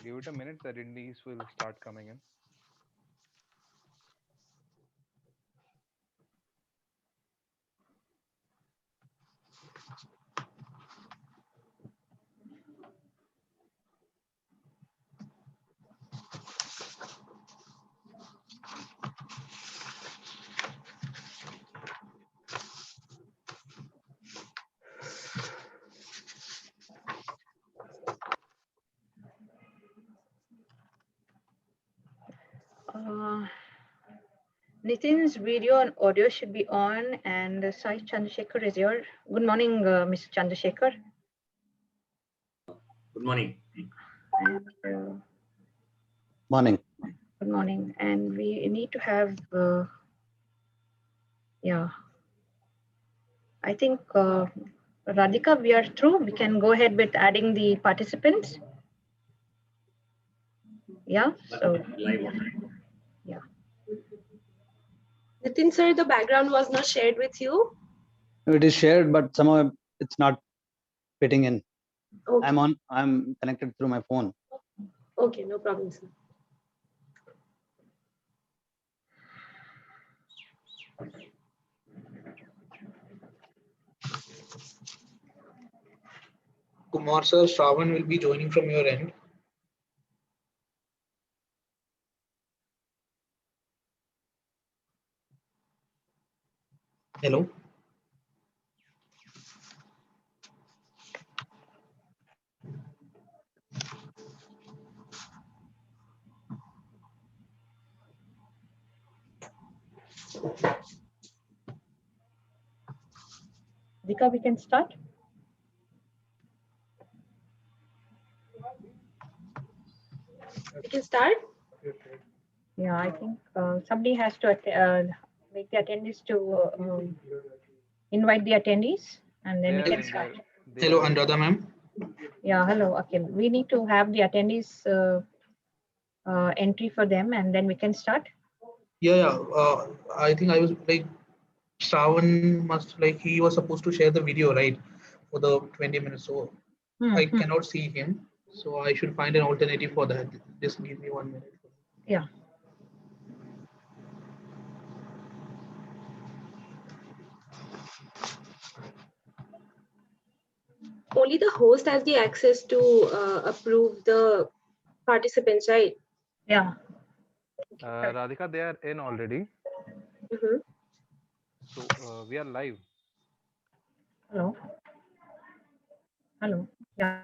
Give it a minute, the attendees will start coming in. Nitin's video and audio should be on, and Sai Chandrasekhar is here. Good morning, Mr. Chandrasekhar. Good morning. And, Morning. good morning. And we need to have, I think, Radhika, we are through. We can go ahead with adding the participants. Yeah, so. Yeah. Nitin sir, the background was not shared with you. It is shared, but somehow it's not fitting in. Okay. I'm connected through my phone. Okay, no problem, sir. Kumar sir, Shravan will be joining from your end. Hello. Radhika, we can start. We can start. Yeah, I think somebody has to make the attendees to invite the attendees, and then we can start. Hello, Anuradha ma'am. Yeah, hello. Okay, we need to have the attendees entry for them, and then we can start. Yeah. I think I was like, Shravan he was supposed to share the video, right, for the 20 minutes. So I cannot see him. So I should find an alternative for that. Just give me 1 minute. Yeah. Only the host has the access to approve the participants, right? Yeah. Radhika, they are in already. So we are live. Hello. Hello. Yeah.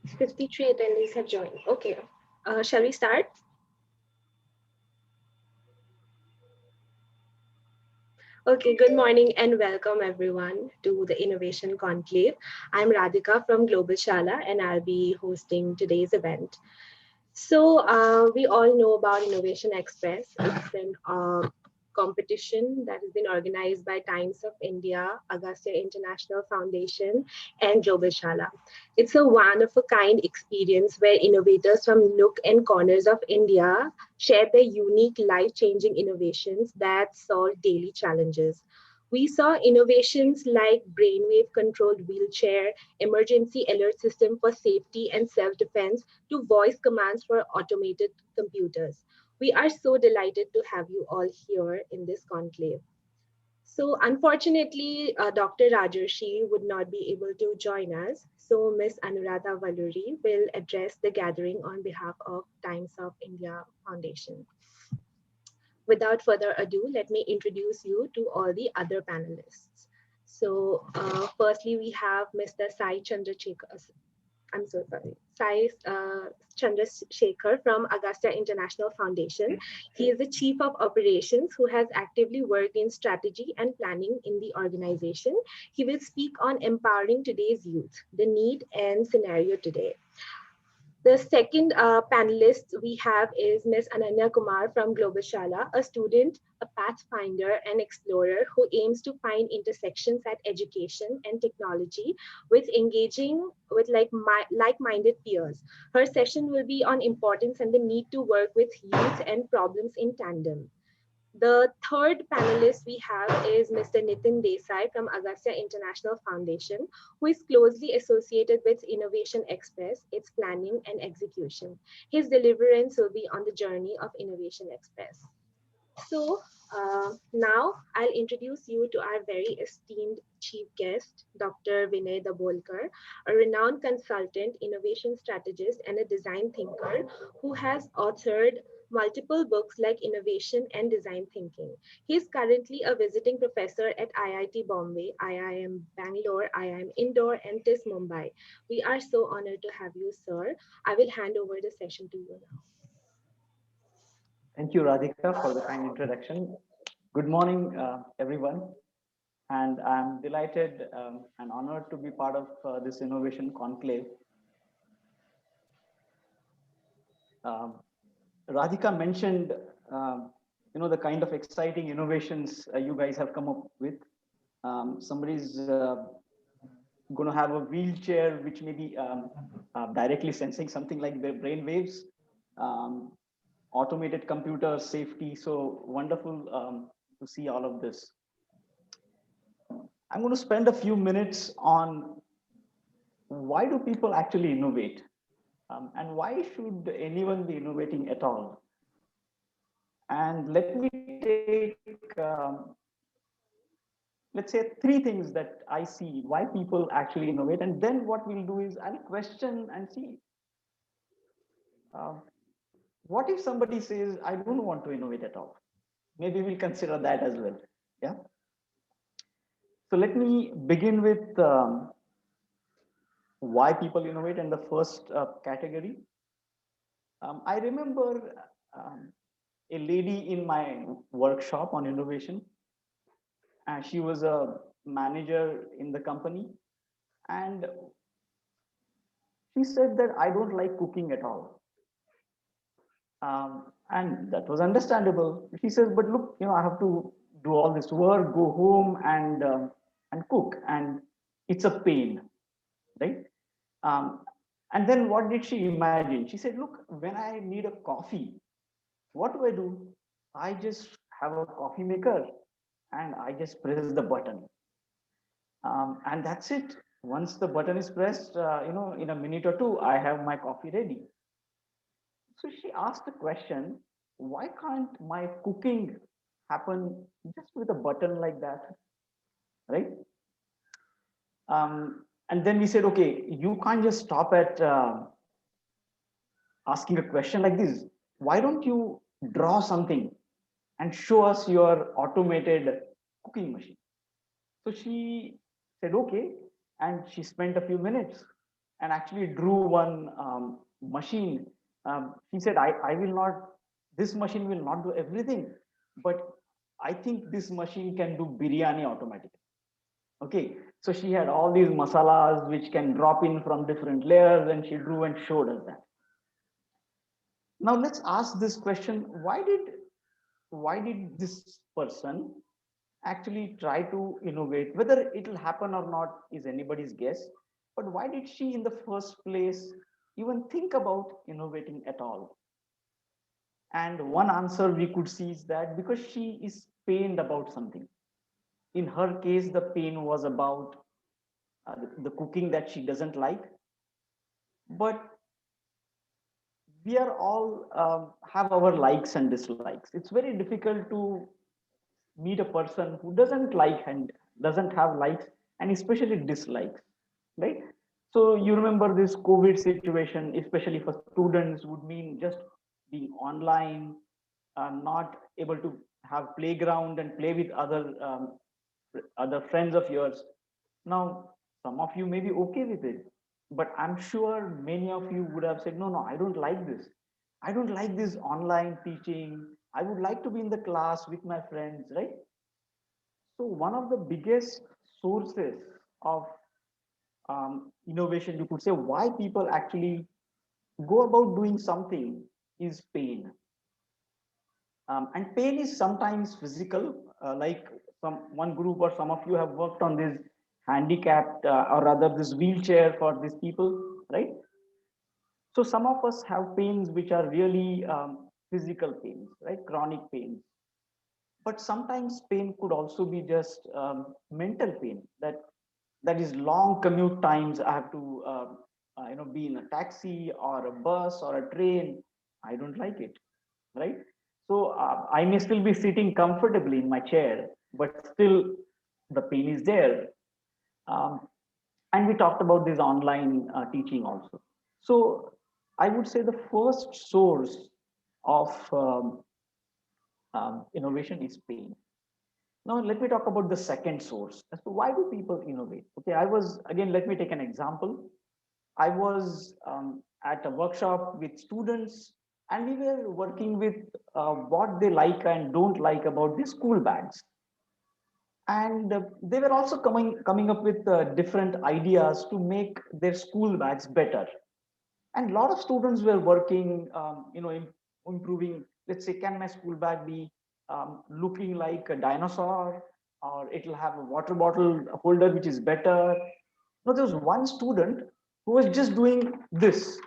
It's 53 attendees have joined. Okay. Shall we start? Okay, good morning and welcome everyone to the Innovation Conclave. I'm Radhika from GlobalShala and I'll be hosting today's event. So we all know about Innovation Express. It's an competition that has been organized by Times of India, Agastya International Foundation, and GlobalShala. It's a one-of-a-kind experience where innovators from nook and corners of India share their unique, life-changing innovations that solve daily challenges. We saw innovations like brainwave-controlled wheelchair, emergency alert system for safety and self-defense, to voice commands for automated computers. We are so delighted to have you all here in this conclave. So unfortunately, Dr. Rajarshi would not be able to join us. So Ms. Anuradha Valluri will address the gathering on behalf of Times of India Foundation. Without further ado, let me introduce you to all the other panelists. So firstly, we have Mr. Sai Chandrasekhar. I'm so sorry, Sai Chandrasekhar from Agastya International Foundation. He is the Chief of Operations who has actively worked in strategy and planning in the organization. He will speak on empowering today's youth, the need and scenario today. The second panelist we have is Ms. Ananya Kumar from GlobalShala, a student, a pathfinder, and explorer who aims to find intersections at education and technology with engaging with like-minded peers. Her session will be on importance and the need to work with youth and problems in tandem. The third panelist we have is Mr. Nitin Desai from Agastya International Foundation, who is closely associated with Innovation Express, its planning and execution. His deliverance will be on the journey of Innovation Express. So now I'll introduce you to our very esteemed chief guest, Dr. Vinay Dabolkar, a renowned consultant, innovation strategist, and a design thinker who has authored multiple books like Innovation and Design Thinking. He is currently a visiting professor at IIT Bombay, IIM Bangalore, IIM Indore, and TIS Mumbai. We are so honored to have you, sir. I will hand over the session to you now. Thank you, Radhika, for the kind introduction. Good morning, everyone. And I'm delighted and honored to be part of this innovation conclave. Radhika mentioned, the kind of exciting innovations you guys have come up with. Somebody's going to have a wheelchair which may be directly sensing something like the brain waves, automated computer safety. So wonderful to see all of this. I'm going to spend a few minutes on why do people actually innovate, and why should anyone be innovating at all? And let me take, let's say, three things that I see why people actually innovate. And then what we'll do is I'll question and see, what if somebody says, I don't want to innovate at all? Maybe we'll consider that as well. Yeah. So let me begin with why people innovate in the first category. I remember a lady in my workshop on innovation, and she was a manager in the company, and she said that I don't like cooking at all. And that was understandable. She says, but look, I have to do all this work, go home and cook, and it's a pain, right? And then what did she imagine? She said, look, when I need a coffee, what do? I just have a coffee maker and I just press the button. And that's it. Once the button is pressed, in a minute or two, I have my coffee ready. So she asked the question, why can't my cooking happen just with a button like that, right? And then we said, okay, you can't just stop at asking a question like this. Why don't you draw something and show us your automated cooking machine? So she said, okay. And she spent a few minutes and actually drew one machine. She said, I will not, this machine will not do everything, but I think this machine can do biryani automatically. Okay, so she had all these masalas which can drop in from different layers, and she drew and showed us that. Now let's ask this question, why did this person actually try to innovate? Whether it will happen or not is anybody's guess, but why did she in the first place even think about innovating at all? And one answer we could see is that because she is pained about something. In her case, the pain was about the cooking that she doesn't like. But we are all have our likes and dislikes. It's very difficult to meet a person who doesn't like and doesn't have likes, and especially dislikes, right? So you remember this COVID situation, especially for students, would mean just being online, not able to have playground and play with other friends of yours. Now, some of you may be okay with it, but I'm sure many of you would have said, no, I don't like this. I don't like this online teaching. I would like to be in the class with my friends, right? So one of the biggest sources of innovation, you could say, why people actually go about doing something is pain. And pain is sometimes physical, like one group or some of you have worked on this handicapped or rather this wheelchair for these people, right? So some of us have pains which are really physical pains, right? Chronic pains. But sometimes pain could also be just mental pain. That is long commute times. I have to be in a taxi or a bus or a train. I don't like it, right? So I may still be sitting comfortably in my chair, but still the pain is there. Um, and we talked about this online teaching also. So I would say the first source of innovation is pain. Now let me talk about the second source as to why do people innovate. Okay, let me take an example. I was at a workshop with students, and we were working with what they like and don't like about the school bags. And they were also coming up with different ideas to make their school bags better. And a lot of students were working, improving. Let's say, can my school bag be looking like a dinosaur, or it'll have a water bottle holder which is better? No, there was one student who was just doing this.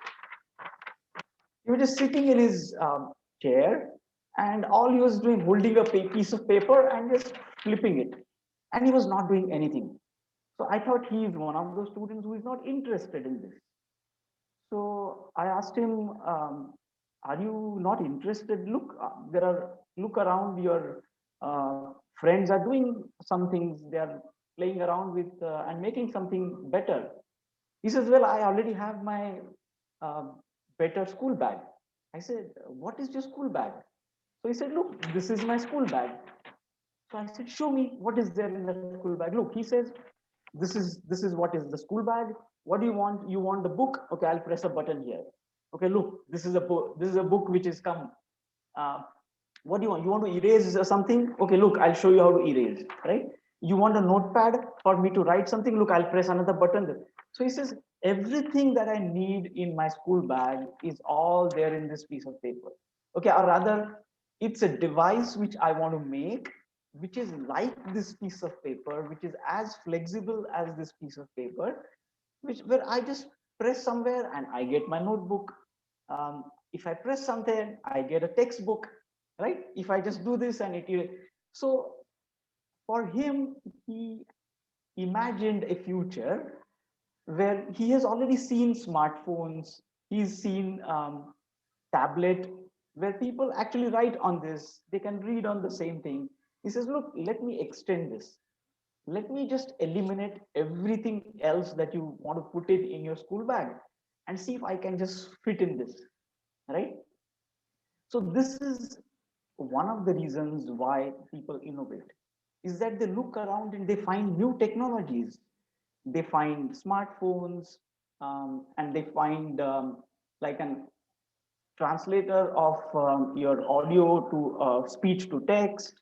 He was just sitting in his chair, and all he was doing, holding a piece of paper and just flipping it, and he was not doing anything. So I thought he is one of those students who is not interested in this. So I asked him, "Are you not interested? Look around. Your friends are doing some things. They are playing around with and making something better." He says, "Well, I already have my uh, better school bag." I said, "What is your school bag?" So he said, "Look, this is my school bag." So I said, "Show me what is there in the school bag." Look, he says, this is what is the school bag. What do you want? You want the book? Okay, I'll press a button here. Okay, look, this is a book. This is a book which is come. Uh, what do you want? You want to erase something? Okay, look, I'll show you how to erase. Right? You want a notepad for me to write something? Look, I'll press another button. So he says, everything that I need in my school bag is all there in this piece of paper. Okay, or rather, it's a device which I want to make, which is like this piece of paper, which is as flexible as this piece of paper, which where I just press somewhere and I get my notebook. If I press something, I get a textbook, right? If I just do this and it, so for him, he imagined a future where he has already seen smartphones, he's seen tablet, where people actually write on this, they can read on the same thing. He says, look, let me extend this. Let me just eliminate everything else that you want to put it in your school bag and see if I can just fit in this, right? So this is one of the reasons why people innovate, is that they look around and they find new technologies. They find smartphones, and they find like an translator of your audio to speech to text,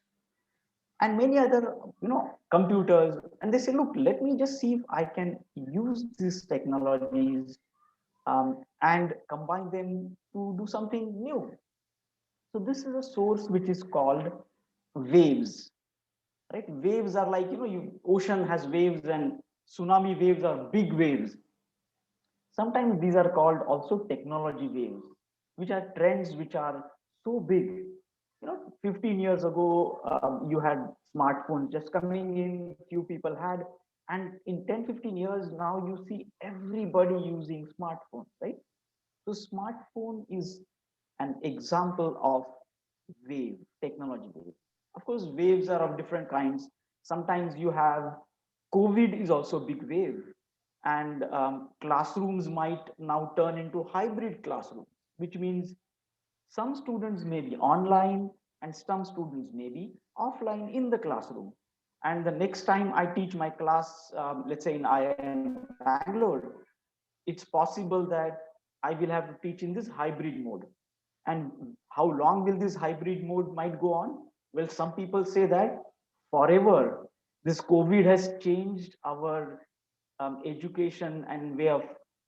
and many other computers. And they say, look, let me just see if I can use these technologies and combine them to do something new. So this is a source which is called waves, right? Waves are like, ocean has waves, and tsunami waves are big waves. Sometimes these are called also technology waves, which are trends which are so big. 15 years ago, you had smartphones just coming in, few people had, and in 10, 15 years now, you see everybody using smartphones, right? So smartphone is an example of wave, technology wave. Of course, waves are of different kinds. Sometimes you have COVID is also a big wave, and classrooms might now turn into hybrid classrooms, which means some students may be online and some students may be offline in the classroom. And the next time I teach my class, let's say in IIM Bangalore, it's possible that I will have to teach in this hybrid mode. And how long will this hybrid mode might go on? Well, some people say that forever. This COVID has changed our education and way of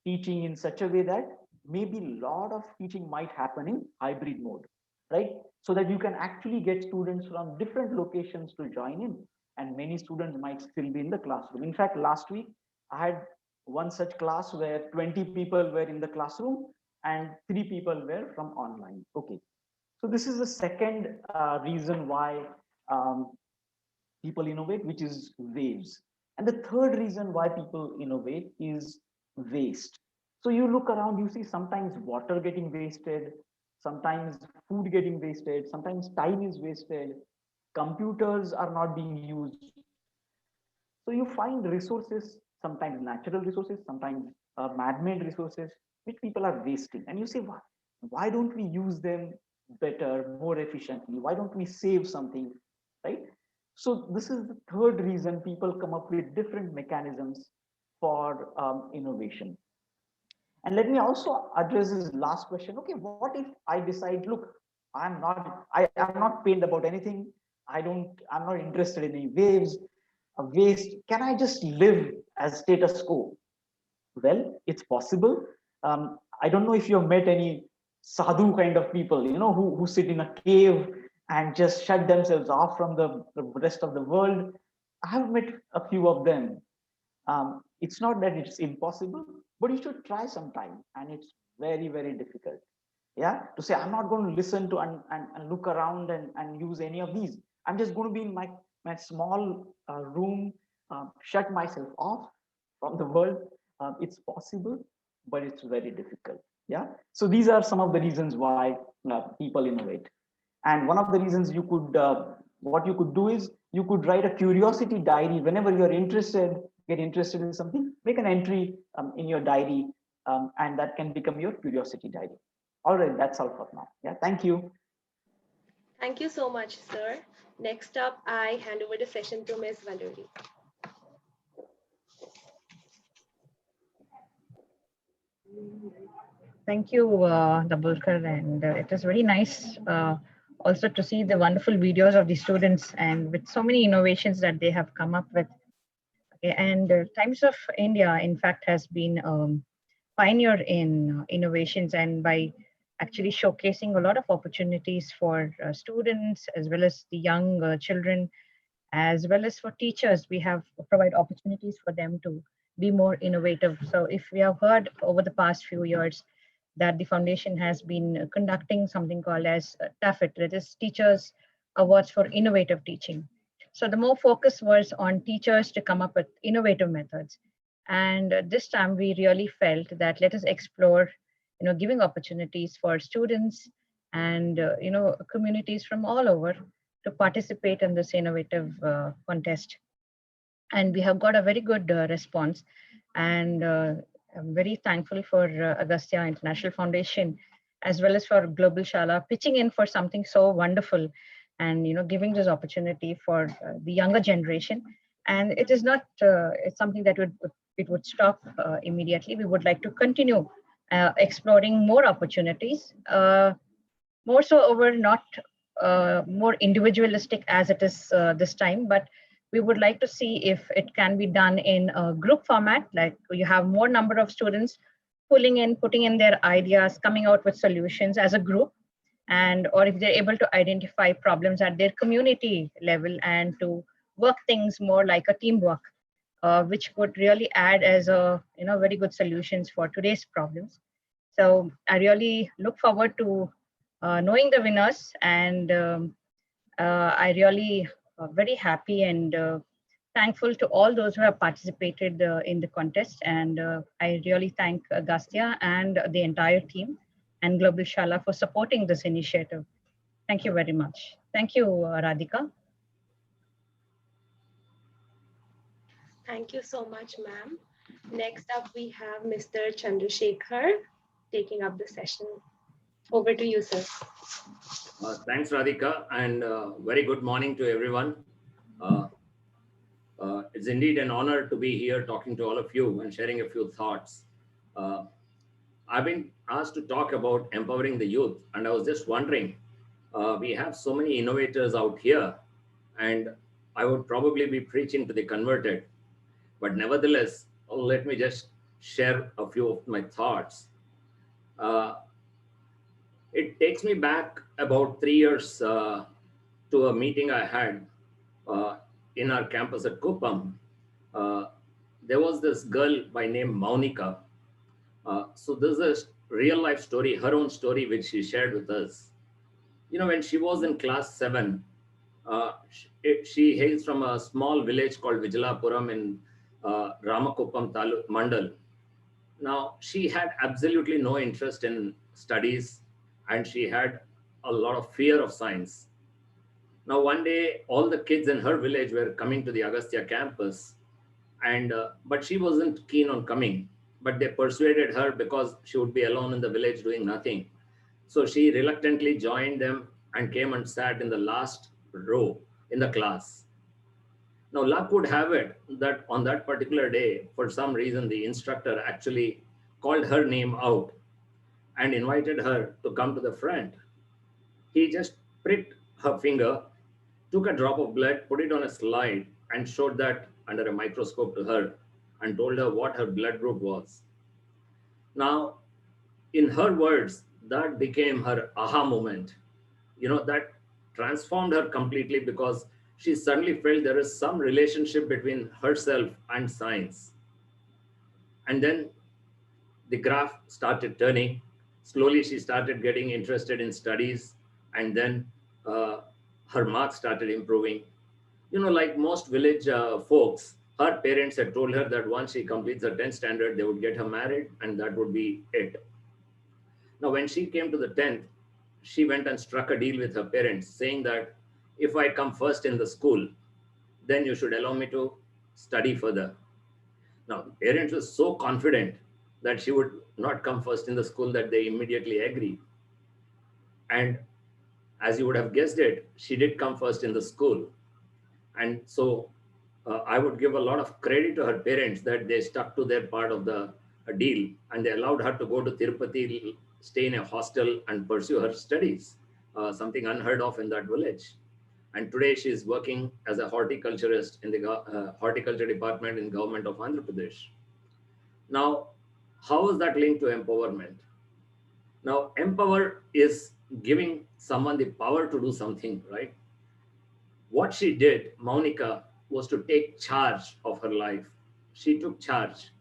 teaching in such a way that maybe a lot of teaching might happen in hybrid mode, right? So that you can actually get students from different locations to join in, and many students might still be in the classroom. In fact, last week I had one such class where 20 people were in the classroom and 3 people were from online. Okay, so this is the second reason why um, people innovate, which is waves. And the third reason why people innovate is waste. So you look around, you see sometimes water getting wasted, sometimes food getting wasted, sometimes time is wasted, computers are not being used. So you find resources, sometimes natural resources, sometimes man-made resources, which people are wasting. And you say, why don't we use them better, more efficiently? Why don't we save something, right? So this is the third reason people come up with different mechanisms for innovation. And let me also address this last question. Okay, what if I decide, look, I'm not pained about anything. I'm not interested in any waves, waste. Can I just live as status quo? Well, it's possible. I don't know if you've met any sadhu kind of people, who sit in a cave and just shut themselves off from the rest of the world. I have met a few of them. It's not that it's impossible, but you should try sometime, and it's very, very difficult. Yeah, to say I'm not going to listen to and look around and use any of these. I'm just going to be in my small room, shut myself off from the world. It's possible, but it's very difficult. Yeah, so these are some of the reasons why people innovate. And one of the reasons what you could do is you could write a curiosity diary whenever you're get interested in something, make an entry in your diary, and that can become your curiosity diary. All right, that's all for now. Yeah, thank you. Thank you so much, sir. Next up, I hand over the session to Ms. Valerie. Thank you, Dabulkar, and it is very nice also to see the wonderful videos of the students and with so many innovations that they have come up with. Okay, and Times of India, in fact, has been pioneer in innovations, and by actually showcasing a lot of opportunities for students as well as the young children, as well as for teachers, we have provide opportunities for them to be more innovative. So if we have heard over the past few years that the foundation has been conducting something called as TAFIT, that is Teachers Awards for Innovative Teaching. So the more focus was on teachers to come up with innovative methods. And this time we really felt that let us explore, giving opportunities for students and, communities from all over to participate in this innovative contest. And we have got a very good response. And I'm very thankful for Agastya International Foundation, as well as for GlobalShala pitching in for something so wonderful and giving this opportunity for the younger generation. And it is not it's something that would stop immediately. We would like to continue exploring more opportunities, more so over not more individualistic as it is this time, but we would like to see if it can be done in a group format, like you have more number of students putting in their ideas, coming out with solutions as a group, and or if they're able to identify problems at their community level and to work things more like a teamwork, which would really add as a very good solutions for today's problems. So I really look forward to knowing the winners, and I really very happy and thankful to all those who have participated in the contest. And I really thank Agastya and the entire team and GlobalShala for supporting this initiative. Thank you very much. Thank you, Radhika. Thank you so much, ma'am. Next up, we have Mr. Chandrasekhar taking up the session. Over to you, sir. Thanks, Radhika, and very good morning to everyone. It's indeed an honor to be here talking to all of you and sharing a few thoughts. Uh, I've been asked to talk about empowering the youth, and I was just wondering, we have so many innovators out here, and I would probably be preaching to the converted. But nevertheless, let me just share a few of my thoughts. Uh, it takes me back about 3 years to a meeting I had uh, in our campus at Kuppam. Uh, there was this girl by name Maunika. So this is a real life story, her own story, which she shared with us. You know, when she was in class 7, she hails from a small village called Vijalapuram in Ramakuppam Mandal. Now, she had absolutely no interest in studies and she had a lot of fear of science. Now, one day, all the kids in her village were coming to the Agastya campus, and but she wasn't keen on coming. But they persuaded her because she would be alone in the village doing nothing. So she reluctantly joined them and came and sat in the last row in the class. Now, luck would have it that on that particular day, for some reason, the instructor actually called her name out and invited her to come to the front. He just pricked her finger, took a drop of blood, put it on a slide, and showed that under a microscope to her and told her what her blood group was. Now, in her words, that became her aha moment. You know, that transformed her completely because she suddenly felt there is some relationship between herself and science. And then the graph started turning. Slowly, she started getting interested in studies, and then uh, her marks started improving. You know, like most village folks, her parents had told her that once she completes the 10th standard, they would get her married, and that would be it. Now, when she came to the 10th, she went and struck a deal with her parents, saying that if I come first in the school, then you should allow me to study further. Now, the parents were so confident that she would not come first in the school that they immediately agreed. And as you would have guessed it, she did come first in the school. And so I would give a lot of credit to her parents that they stuck to their part of the deal and they allowed her to go to Tirupati, stay in a hostel, and pursue her studies, something unheard of in that village. And today she is working as a horticulturist in the horticulture department in government of Andhra Pradesh. Now, how is that linked to empowerment? Now, empower is giving someone the power to do something, right? What she did, Maunika, was to take charge of her life. She took charge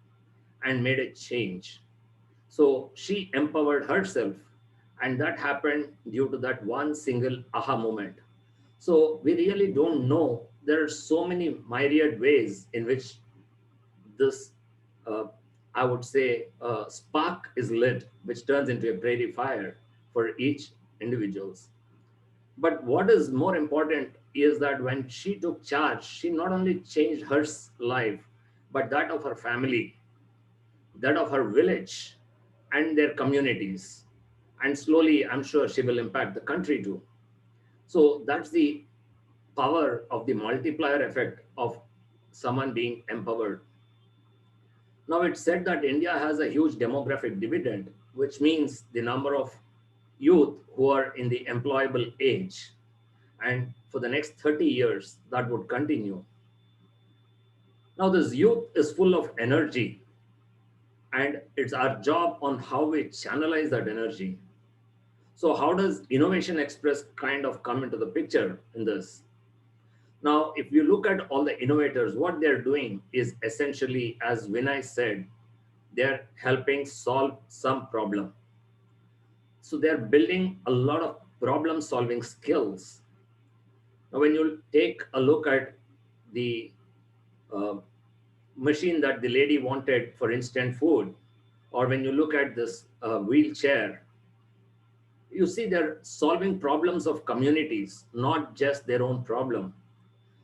and made a change. So she empowered herself, and that happened due to that one single aha moment. So we really don't know. There are so many myriad ways in which this, uh, I would say, spark is lit, which turns into a prairie fire for each individuals. But what is more important is that when she took charge, she not only changed her life, but that of her family, that of her village, and their communities. And slowly, I'm sure she will impact the country too. So that's the power of the multiplier effect of someone being empowered. Now, it's said that India has a huge demographic dividend, which means the number of youth who are in the employable age. And for the next 30 years, that would continue. Now, this youth is full of energy, and it's our job on how we channelize that energy. So, how does Innovation Express kind of come into the picture in this? Now, if you look at all the innovators, what they're doing is essentially, as Vinay said, they're helping solve some problem. So, they're building a lot of problem solving skills. Now, when you take a look at the uh, machine that the lady wanted for instant food, or when you look at this wheelchair, you see they're solving problems of communities, not just their own problem.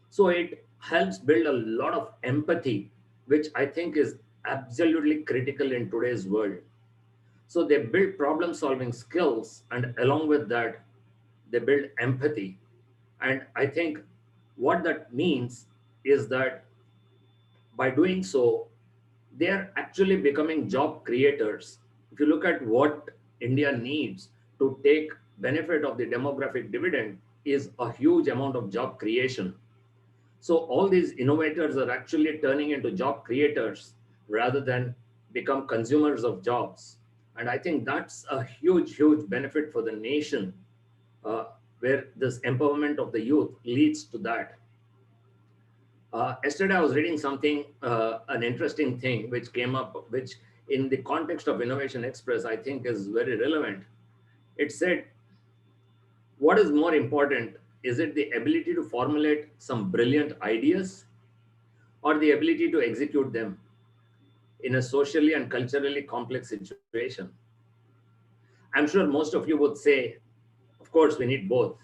So it helps build a lot of empathy, which I think is absolutely critical in today's world. So they build problem solving skills, and along with that, they build empathy. And I think what that means is that by doing so, they are actually becoming job creators. If you look at what India needs to take benefit of the demographic dividend, is a huge amount of job creation. So all these innovators are actually turning into job creators rather than become consumers of jobs. And I think that's a huge, huge benefit for the nation, uh, where this empowerment of the youth leads to that. Yesterday, I was reading something, an interesting thing which came up, which in the context of Innovation Express, I think is very relevant. It said, what is more important? Is it the ability to formulate some brilliant ideas or the ability to execute them in a socially and culturally complex situation? I'm sure most of you would say, of course, we need both.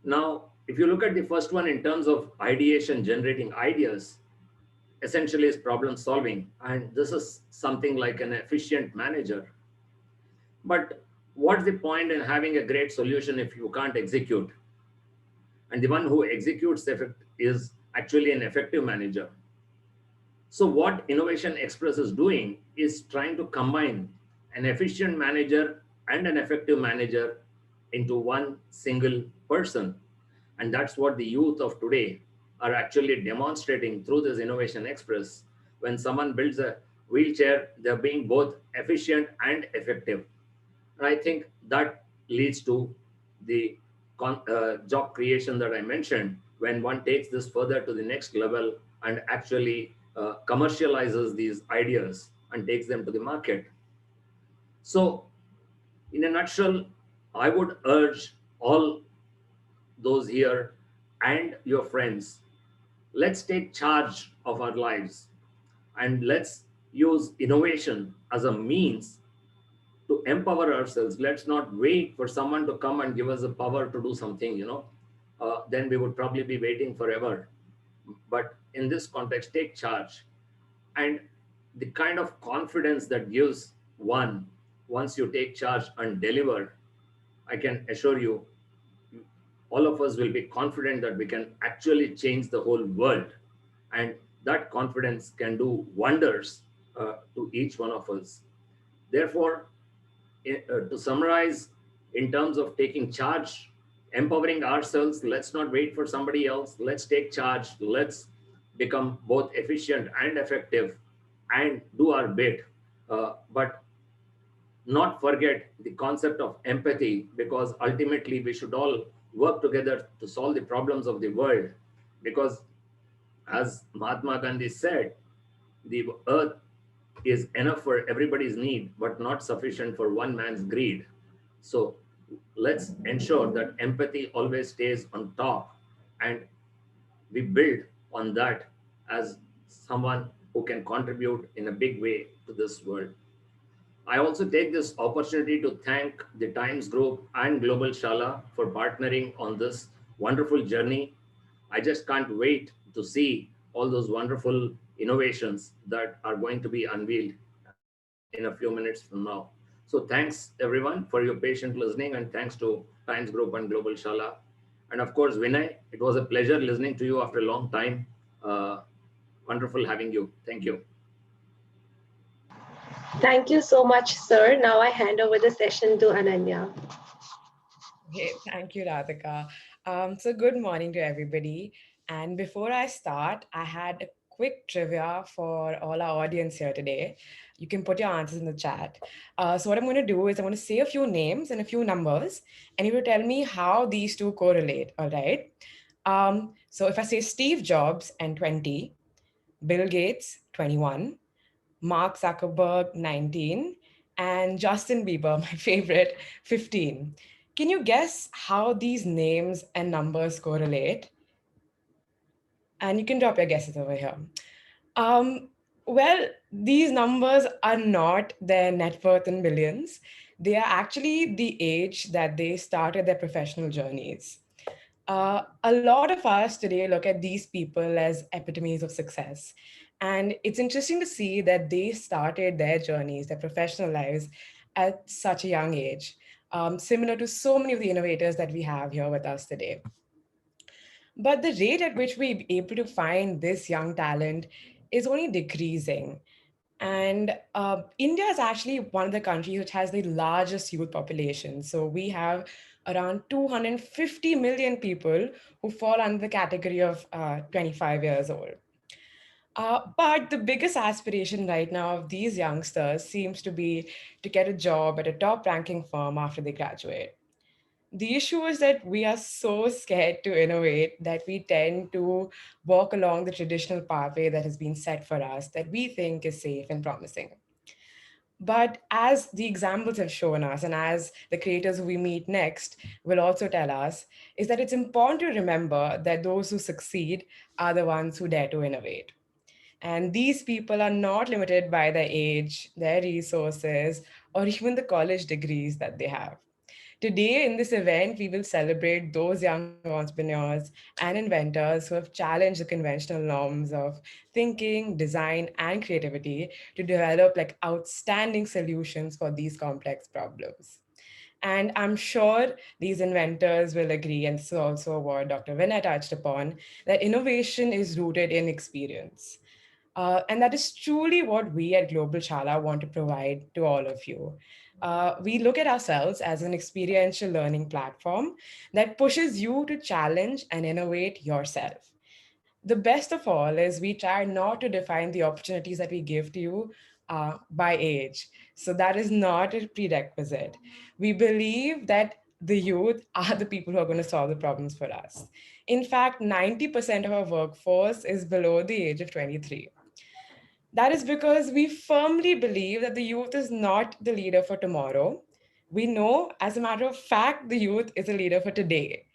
Now, if you look at the first one in terms of ideation, generating ideas, essentially is problem solving. And this is something like an efficient manager. But what's the point in having a great solution if you can't execute? And the one who executes is actually an effective manager. So what Innovation Express is doing is trying to combine an efficient manager and an effective manager into one single person. And that's what the youth of today are actually demonstrating through this Innovation Express. When someone builds a wheelchair, they're being both efficient and effective. And I think that leads to the job creation that I mentioned when one takes this further to the next level and actually commercializes these ideas and takes them to the market. So, in a nutshell, I would urge all those here and your friends, let's take charge of our lives and let's use innovation as a means to empower ourselves. Let's not wait for someone to come and give us the power to do something, then we would probably be waiting forever. But in this context, take charge. And the kind of confidence that gives one once you take charge and deliver, I can assure you, all of us will be confident that we can actually change the whole world. And that confidence can do wonders to each one of us. Therefore, to summarize, in terms of taking charge, empowering ourselves, let's not wait for somebody else. Let's take charge. Let's become both efficient and effective and do our bit. But not forget the concept of empathy, because ultimately we should all work together to solve the problems of the world. Because as Mahatma Gandhi said, the earth is enough for everybody's need, but not sufficient for one man's greed. So let's ensure that empathy always stays on top and we build on that as someone who can contribute in a big way to this world. I also take this opportunity to thank the Times Group and GlobalShala for partnering on this wonderful journey. I just can't wait to see all those wonderful innovations that are going to be unveiled in a few minutes from now. So thanks everyone for your patient listening, and thanks to Times Group and GlobalShala. And of course, Vinay, it was a pleasure listening to you after a long time. Wonderful having you. Thank you. Thank you so much, sir. Now I hand over the session to Ananya. Okay, thank you, Radhika. So good morning to everybody. And before I start, I had a quick trivia for all our audience here today. You can put your answers in the chat. So what I'm going to do is I'm going to say a few names and a few numbers, and you will tell me how these two correlate, all right? So if I say Steve Jobs and 20, Bill Gates, 21, Mark Zuckerberg, 19, and Justin Bieber, my favorite, 15. Can you guess how these names and numbers correlate? And you can drop your guesses over here. Well, these numbers are not their net worth in billions. They are actually the age that they started their professional journeys. A lot of us today look at these people as epitomes of success. And it's interesting to see that they started their journeys, their professional lives at such a young age, similar to so many of the innovators that we have here with us today. But the rate at which we're able to find this young talent is only decreasing. And India is actually one of the countries which has the largest youth population. So we have around 250 million people who fall under the category of 25 years old. But the biggest aspiration right now of these youngsters seems to be to get a job at a top ranking firm after they graduate. The issue is that we are so scared to innovate that we tend to walk along the traditional pathway that has been set for us that we think is safe and promising. But as the examples have shown us, and as the creators who we meet next will also tell us, is that it's important to remember that those who succeed are the ones who dare to innovate. And these people are not limited by their age, their resources, or even the college degrees that they have. Today, in this event, we will celebrate those young entrepreneurs and inventors who have challenged the conventional norms of thinking, design, and creativity to develop like outstanding solutions for these complex problems. And I'm sure these inventors will agree, and this is also what Dr. Vinay touched upon, that innovation is rooted in experience. And that is truly what we at GlobalShala want to provide to all of you. We look at ourselves as an experiential learning platform that pushes you to challenge and innovate yourself. The best of all is we try not to define the opportunities that we give to you by age. So that is not a prerequisite. We believe that the youth are the people who are going to solve the problems for us. In fact, 90% of our workforce is below the age of 23. That is because we firmly believe that the youth is not the leader for tomorrow. We know, as a matter of fact, the youth is a leader for today.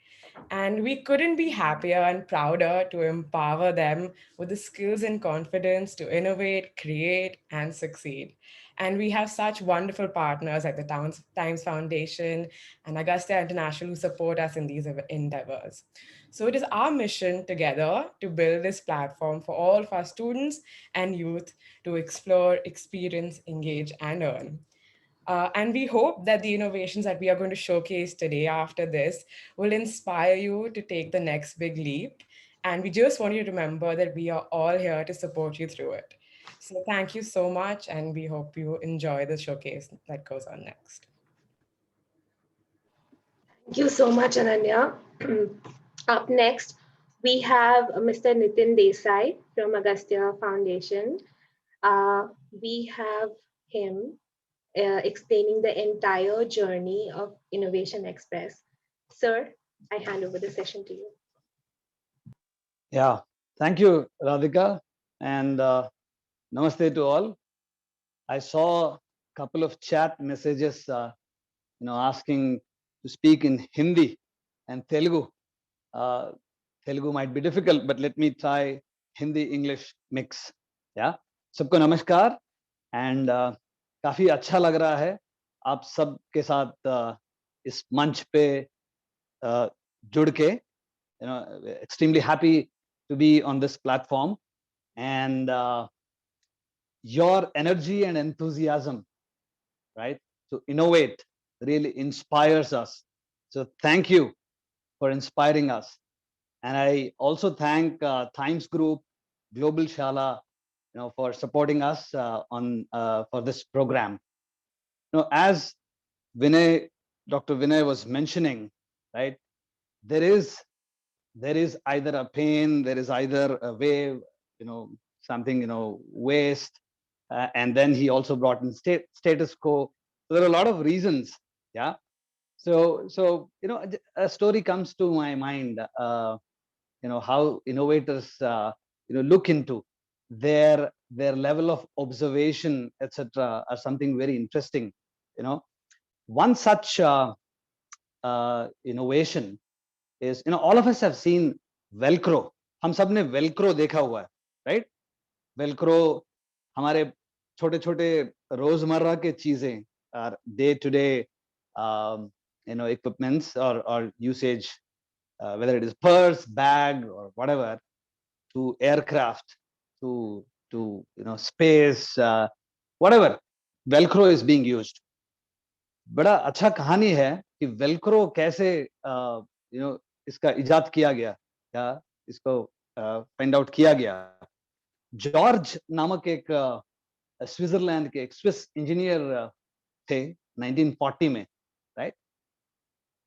And we couldn't be happier and prouder to empower them with the skills and confidence to innovate, create, and succeed. And we have such wonderful partners like the Times Foundation and Agastya International who support us in these endeavors. So it is our mission together to build this platform for all of our students and youth to explore, experience, engage, and earn. And we hope that the innovations that we are going to showcase today after this will inspire you to take the next big leap. And we just want you to remember that we are all here to support you through it. So thank you so much, and we hope you enjoy the showcase that goes on next. Thank you so much, Ananya. Up next, we have Mr. Nitin Desai from Agastya Foundation. We have him explaining the entire journey of Innovation Express. Sir, I hand over the session to you. Yeah, thank you, Radhika, and namaste to all. I saw a couple of chat messages, asking to speak in Hindi and Telugu. Telugu might be difficult, but let me try Hindi-English mix. Yeah, सबको नमस्कार and काफी अच्छा लग रहा है आप सब के साथ इस मंच पे जुड़ के, extremely happy to be on this platform, and your energy and enthusiasm, right, to innovate really inspires us. So thank you for inspiring us. And I also thank Times Group, GlobalShala, for supporting us for this program. As Dr. Vinay was mentioning, right, there is either a pain, there is either a wave, something, waste, and then he also brought in status quo. So there are a lot of reasons. Yeah. So a story comes to my mind. How innovators look into their level of observation, etc., are something very interesting. One such innovation is, all of us have seen Velcro. हम सब ने Velcro देखा हुआ है, right? Velcro हमारे छोटे छोटे रोजमर्रा के चीजें, day to day equipments or usage, whether it is purse, bag, or whatever, to aircraft, to space, whatever, Velcro is being used. बड़ा अच्छा कहानी है कि Velcro कैसे इसका इजाद किया गया, या इसको फाइंड आउट किया गया. जॉर्ज नामक एक स्विट्जरलैंड के एक्सप्रेस इंजीनियर थे 1940 में, right?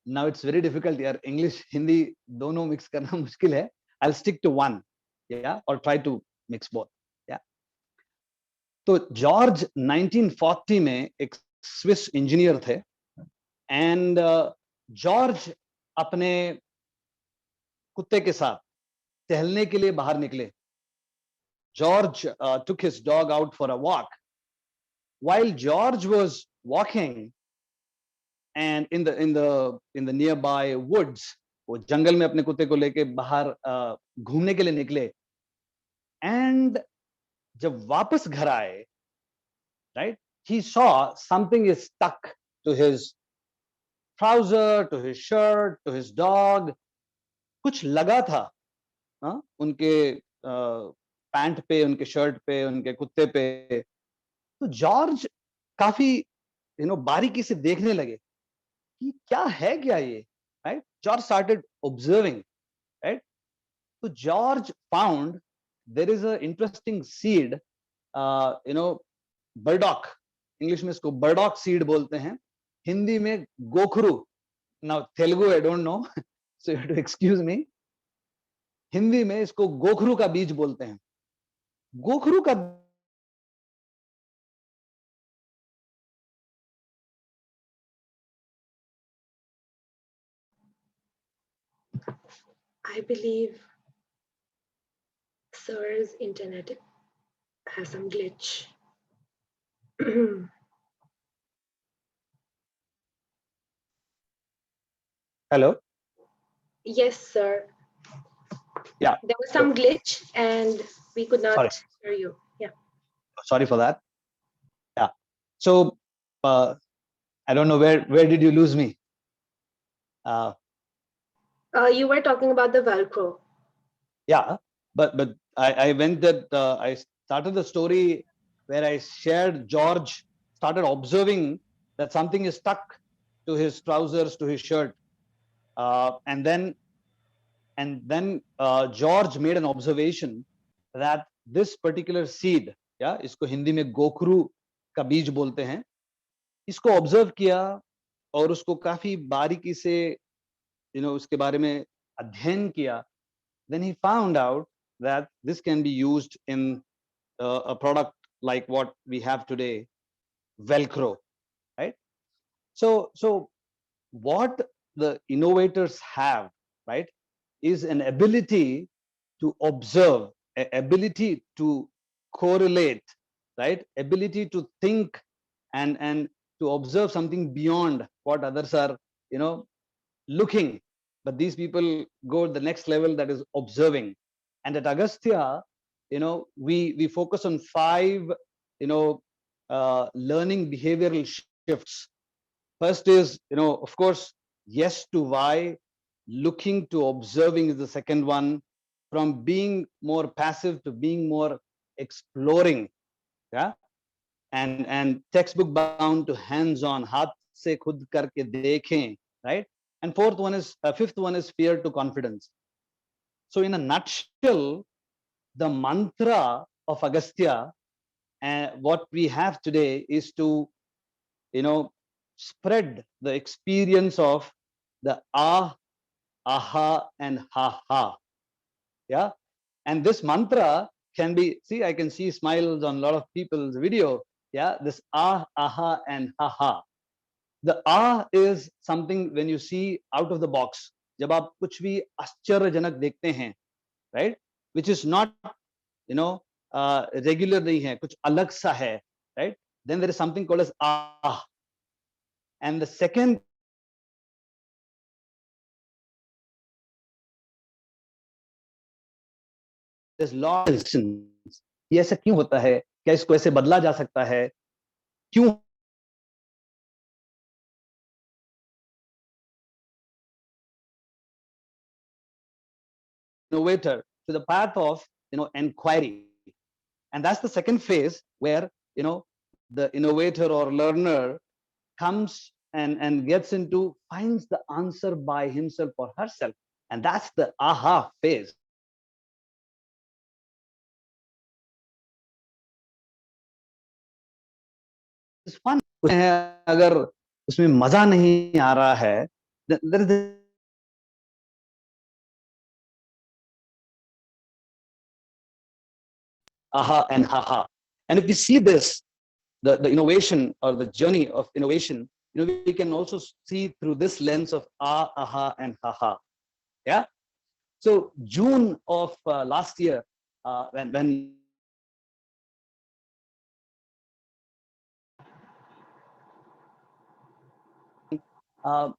Now it's very difficult यार, इंग्लिश हिंदी दोनों मिक्स करना मुश्किल है. आई स्टिक टू वन, या, और ट्राई टू मिक्स बोथ. या, तो जॉर्ज 1940 में एक स्विस इंजीनियर थे. एंड जॉर्ज अपने कुत्ते के साथ टहलने के लिए बाहर निकले. George took his dog out for a walk. While George was walking, and in the nearby woods, वो जंगल में अपने कुत्ते को लेके बाहर घूमने के लिए निकले. And जब वापस घर आए, right, he saw something is stuck to his trouser, to his shirt, to his dog. कुछ लगा था, उनके पैंट पे, उनके शर्ट पे, उनके कुत्ते पे. तो जॉर्ज काफी बारीकी से देखने लगे कि क्या है, क्या ये, right? George started observing, right? तो George found there is a interesting seed, burdock, English में इसको बर्डॉक सीड बोलते हैं, हिंदी में गोखरू. Now Telugu I don't know, so you have to excuse me. Hindi में इसको गोखरू का बीज बोलते हैं. गोखरू का I believe sir's internet has some glitch. Hello? Yes, sir. Yeah. There was some glitch and we could not hear you. Yeah. Sorry for that. Yeah. So I don't know where did you lose me? You were talking about the Velcro. Yeah, but I went that I started the story where I shared George started observing that something is stuck to his trousers, to his shirt, and then George made an observation that this particular seed, yeah, इसको हिंदी में गोखरू का बीज बोलते हैं, इसको observe किया और उसको काफी बारीकी से उसके बारे में अध्ययन किया. Then he found out that this can be used in a product like what we have today, Velcro, right? So what the innovators have, right, is an ability to observe, ability to correlate, right, ability to think and to observe something beyond what others are looking. But these people go the next level, that is observing. And at Agastya, we focus on 5 learning behavioral shifts. First is of course yes to why, looking to observing is the second one, from being more passive to being more exploring, yeah, and textbook bound to hands on, हाथ से खुद करके देखें, right? And fifth one is fear to confidence. So in a nutshell, the mantra of Agastya and what we have today is to spread the experience of the aha and ha ha. Yeah, and this mantra can be, see, I can see smiles on a lot of people's video. Yeah, this aha and ha ha. The is something when you see out of the box, जब आप कुछ भी आश्चर्यजनक देखते हैं, right, which is not regular नहीं है, कुछ अलग सा है, right, then there is something called as and the second is lot of questions. ये ऐसा क्यों होता है, क्या इसको ऐसे बदला जा सकता है, क्यों innovator to the path of inquiry. And that's the second phase where the innovator or learner comes and gets into, finds the answer by himself or herself, and that's the aha phase. fun. अगर उसमें मजा नहीं आ रहा है, there is aha and haha. And if we see this, the innovation or the journey of innovation, we can also see through this lens of aha and haha. Yeah. So June of last year, when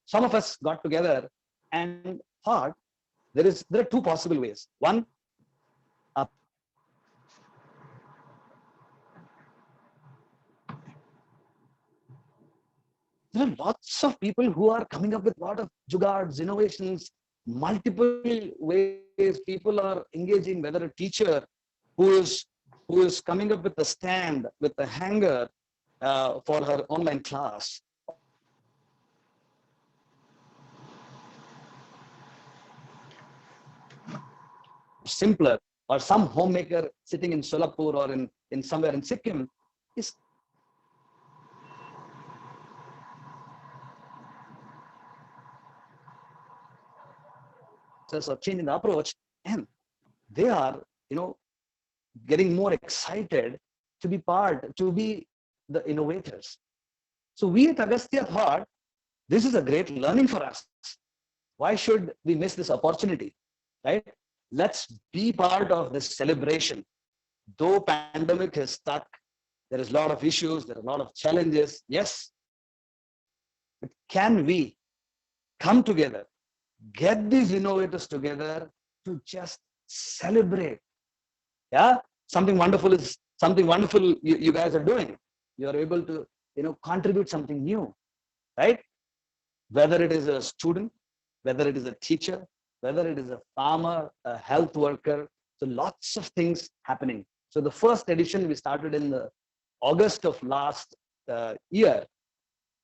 some of us got together and thought there are two possible ways. One, there are lots of people who are coming up with a lot of jugards, innovations, multiple ways people are engaging, whether a teacher who is coming up with a stand, with a hanger for her online class. Simpler, or some homemaker sitting in Solapur or in somewhere in Sikkim is or changing the approach, and they are getting more excited to be the innovators. So we at Agastya thought this is a great learning for us. Why should we miss this opportunity, right? Let's be part of this celebration. Though pandemic is stuck, there is a lot of issues, there are a lot of challenges. Yes, but can we come together, get these innovators together to just celebrate? Yeah, something wonderful you guys are doing. You are able to contribute something new, right? Whether it is a student, whether it is a teacher, whether it is a farmer, a health worker, so lots of things happening. So the first edition we started in the August of last year,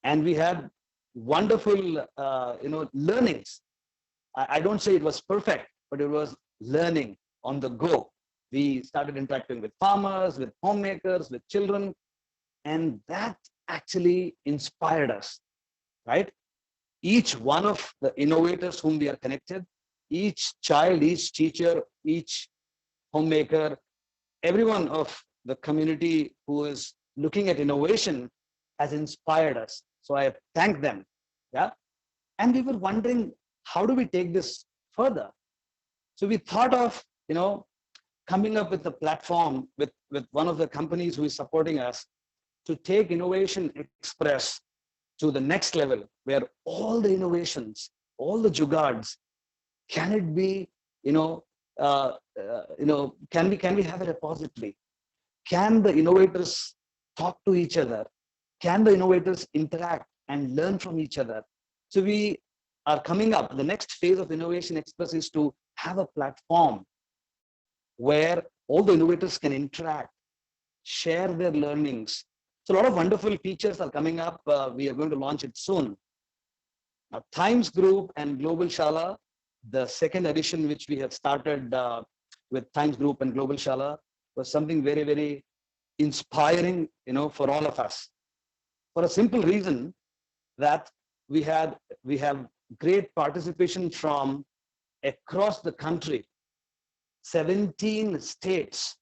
and we had wonderful learnings. I don't say it was perfect, but it was learning on the go. We started interacting with farmers, with homemakers, with children, and that actually inspired us, right? Each one of the innovators whom we are connected, each child, each teacher, each homemaker, everyone of the community who is looking at innovation has inspired us. So I thank them. Yeah. And we were wondering, how do we take this further? So we thought of, coming up with a platform with one of the companies who is supporting us to take Innovation Express to the next level, where all the innovations, all the jugards, can it be, can we have a repository? Can the innovators talk to each other? Can the innovators interact and learn from each other? So we are coming up. The next phase of Innovation Express is to have a platform where all the innovators can interact, share their learnings. So a lot of wonderful features are coming up. We are going to launch it soon. Now, Times Group and GlobalShala, the second edition which we have started with Times Group and GlobalShala, was something very, very inspiring, for all of us. For a simple reason that we have great participation from across the country. 17 states,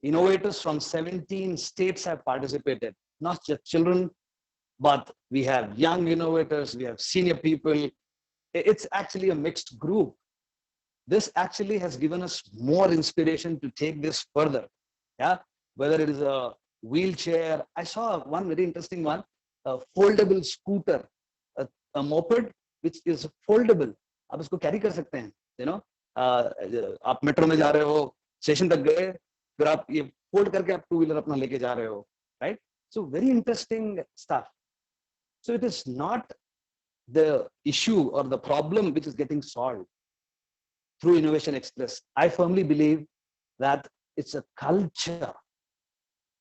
innovators from 17 states have participated, not just children, but we have young innovators, we have senior people. It's actually a mixed group. This actually has given us more inspiration to take this further. Yeah, whether it is a wheelchair. I saw one very interesting one, a foldable scooter, a moped which is foldable. आप इसको carry कर सकते हैं, आप metro में जा रहे हो, स्टेशन तक गए, फिर आप ये फोल्ड करके आप टू व्हीलर अपना लेके जा रहे हो, right? So very interesting stuff. So it is not the issue or the problem which is getting solved through Innovation Express. I firmly believe that it's a culture.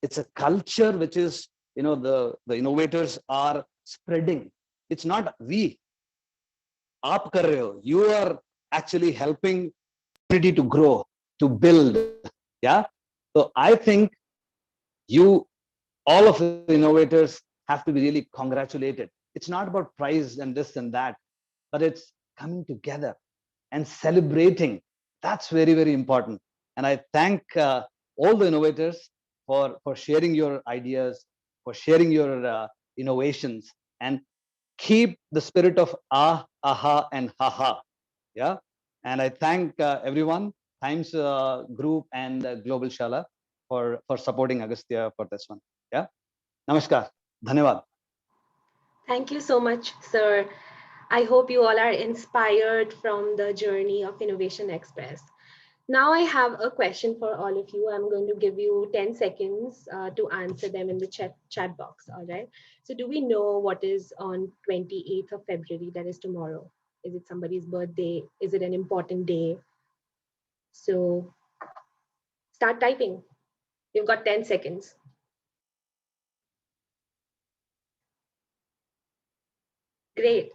It's a culture which is, the innovators are spreading. It's not we. आप कर रहे हो. You are actually helping community to grow, to build. Yeah. So I think you, all of the innovators, have to be really congratulated. It's not about prize and this and that, but it's coming together and celebrating. That's very, very important. And I thank all the innovators for sharing your ideas, for sharing your innovations, and keep the spirit of aha, and haha. Yeah. And I thank everyone, Times Group and GlobalShala for supporting Agastya for this one. Yeah. Namaskar. Dhanyavad. Thank you so much, sir. I hope you all are inspired from the journey of Innovation Express. Now I have a question for all of you. I'm going to give you 10 seconds to answer them in the chat box, all right? So do we know what is on 28th of February, that is tomorrow? Is it somebody's birthday? Is it an important day? So start typing. You've got 10 seconds. Great.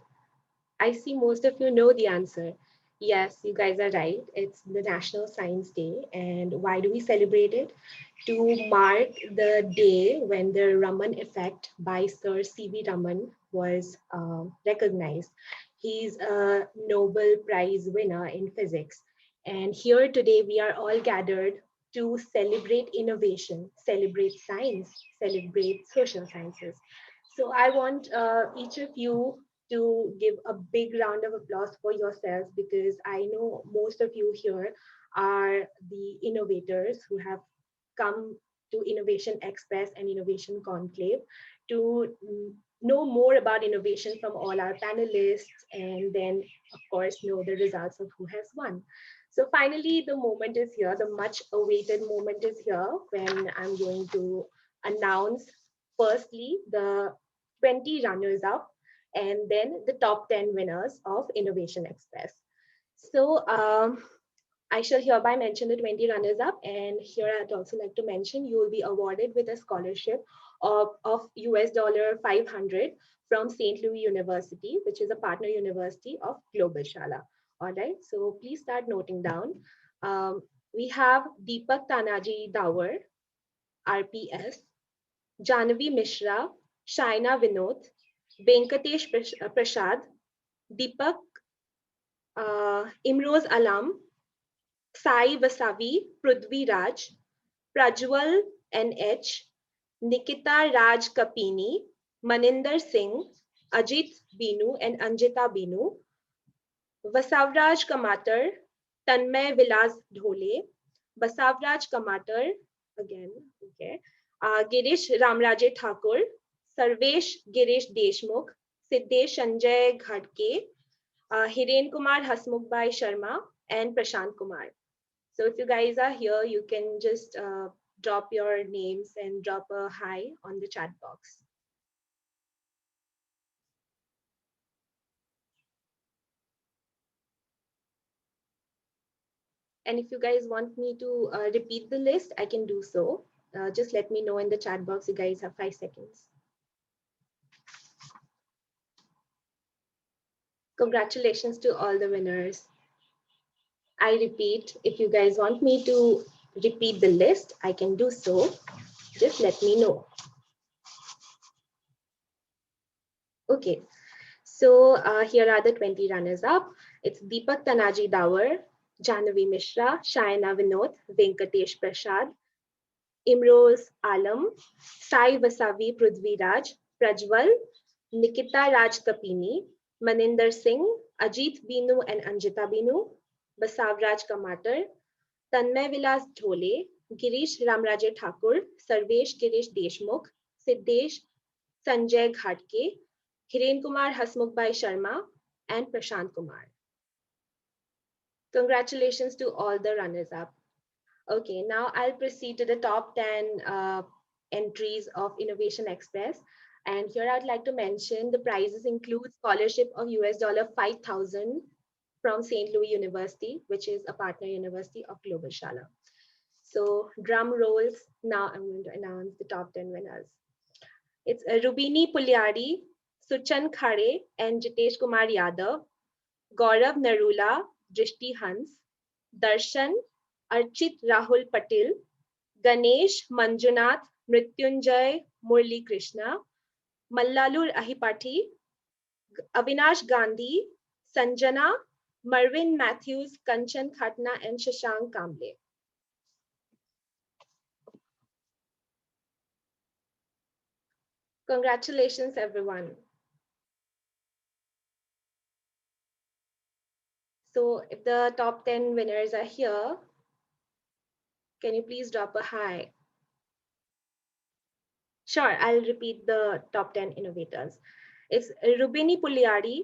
I see most of you know the answer. Yes, you guys are right. It's the National Science Day. And why do we celebrate it? To mark the day when the Raman effect by Sir C.V. Raman was recognized. He's a Nobel Prize winner in physics. And here today, we are all gathered to celebrate innovation, celebrate science, celebrate social sciences. So I want each of you to give a big round of applause for yourselves, because I know most of you here are the innovators who have come to Innovation Express and Innovation Conclave to know more about innovation from all our panelists, and then of course know the results of who has won. So finally, the moment is here, the much awaited moment is here, when I'm going to announce firstly the 20 runners up and then the top 10 winners of Innovation Express. So I shall hereby mention the 20 runners up, and here I'd also like to mention you will be awarded with a scholarship of US $500 from St. Louis University, which is a partner university of GlobalShala. All right, so please start noting down. We have Deepak Tanaji Dawar, RPS, Janavi Mishra, Shaina Vinod, Venkatesh Prasad, Deepak, Imroz Alam, Sai Vasavi, Prudvi Raj, Prajwal NH, Nikita Raj Kapini, Maninder Singh, Ajit Binu and Anjita Binu, Vasavraj Kamatar, Tanmay Vilas Dhole, Basavraj Kamatar, again, okay, Girish Ramraje Thakur, Sarvesh Girish Deshmukh, Siddesh Sanjay Ghadke, Hiren Kumar Hasmukhbhai Sharma, and Prashant Kumar. So if you guys are here, you can just drop your names and drop a hi on the chat box. And if you guys want me to repeat the list, I can do so. Just let me know in the chat box. You guys have 5 seconds. Congratulations to all the winners. I repeat, if you guys want me to repeat the list, I can do so. Just let me know. Okay, so here are the 20 runners up. It's Deepak Tanaji Dawar, Jahnavi Mishra, Shaina Vinod, Venkatesh Prasad, Imroz Alam, Sai Vasavi Prudvi Raj, Prajwal, Nikita Raj Kapini, Maninder Singh, Ajit Binu and Anjita Binu, Basavraj Kamatar, Tanmay Vilas Dhole, Girish Ramraje Thakur, Sarvesh Girish Deshmukh, Siddesh Sanjay Ghadke, Hiren Kumar Hasmukhbhai Sharma, and Prashant Kumar. Congratulations to all the runners up. Okay, now I'll proceed to the top 10 entries of Innovation Express. And here I'd like to mention the prizes include scholarship of US $5,000 from St. Louis University, which is a partner university of GlobalShala. So drum rolls. Now I'm going to announce the top 10 winners. It's Rubini Puliari, Suchan Khare, and Jitesh Kumar Yadav, Gaurav Narula, Drishti Hans, Darshan, Archit Rahul Patil, Ganesh Manjunath, Mrityunjay Murli Krishna, Mallalur Ahipati, Avinash Gandhi, Sanjana, Marvin Matthews, Kanchan Khatna, and Shashank Kamble. Congratulations, everyone. So if the top 10 winners are here, can you please drop a hi? Sure, I'll repeat the top 10 innovators. It's Rubini Puliari,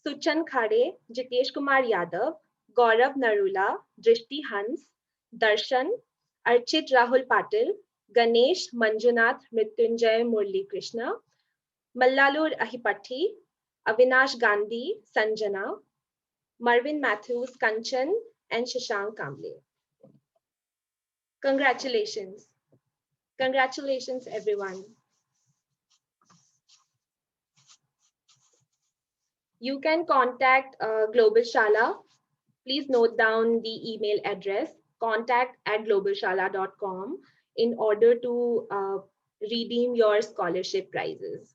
Suchan Khade, Jitesh Kumar Yadav, Gaurav Narula, Drishti Hans, Darshan, Archit Rahul Patil, Ganesh Manjunath Mrityunjay Murli Krishna, Mallalur Ahipatti, Avinash Gandhi, Sanjana, Marvin Matthews, Kanchan, and Shashank Kamble. Congratulations. Congratulations, everyone. You can contact GlobalShala. Please note down the email address, contact@globalshala.com, in order to redeem your scholarship prizes.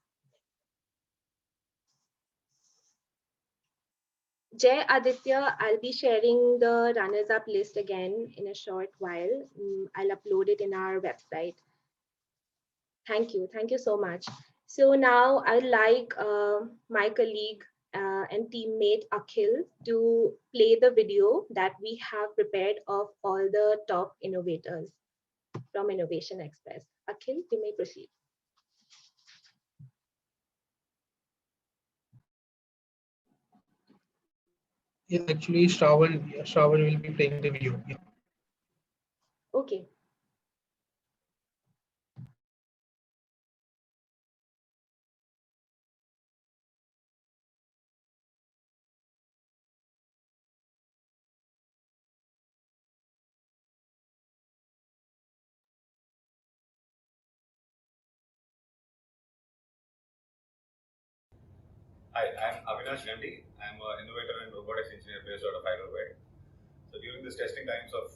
Jay Aditya, I'll be sharing the runners-up list again in a short while. I'll upload it in our website. Thank you so much. So now I'd like my colleague and teammate Akhil to play the video that we have prepared of all the top innovators from Innovation Express. Akhil, you may proceed. Yeah, actually, Shravan will be playing the video. Yeah. Okay. Hi, I'm Avinash Gandhi. I'm an innovator and robotics engineer based out of Hyderabad. So during these testing times of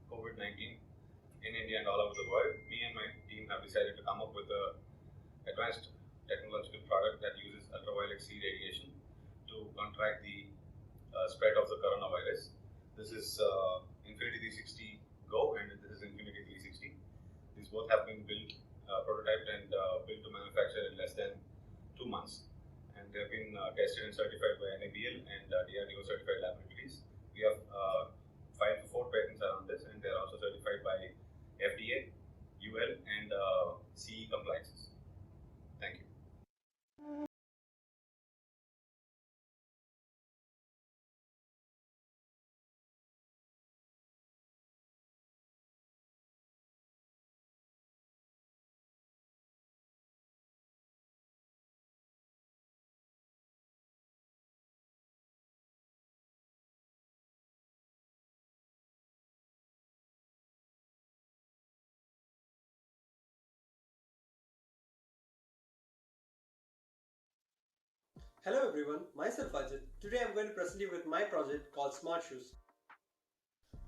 COVID-19 in India and all over the world, me and my team have decided to come up with a advanced technological product that uses ultraviolet C radiation to counteract the spread of the coronavirus. This is Infinity 360 Go and this is Infinity 360. These both have been built, prototyped and built to manufacture in less than 2 months. And they have been tested and certified by NABL and DRDO certified laboratories. We have filed 4 patents around this, and they are also certified by FDA, UL, and CE compliances. Thank you. Hello everyone, myself Ajit. Today I'm going to present you with my project called Smart Shoes.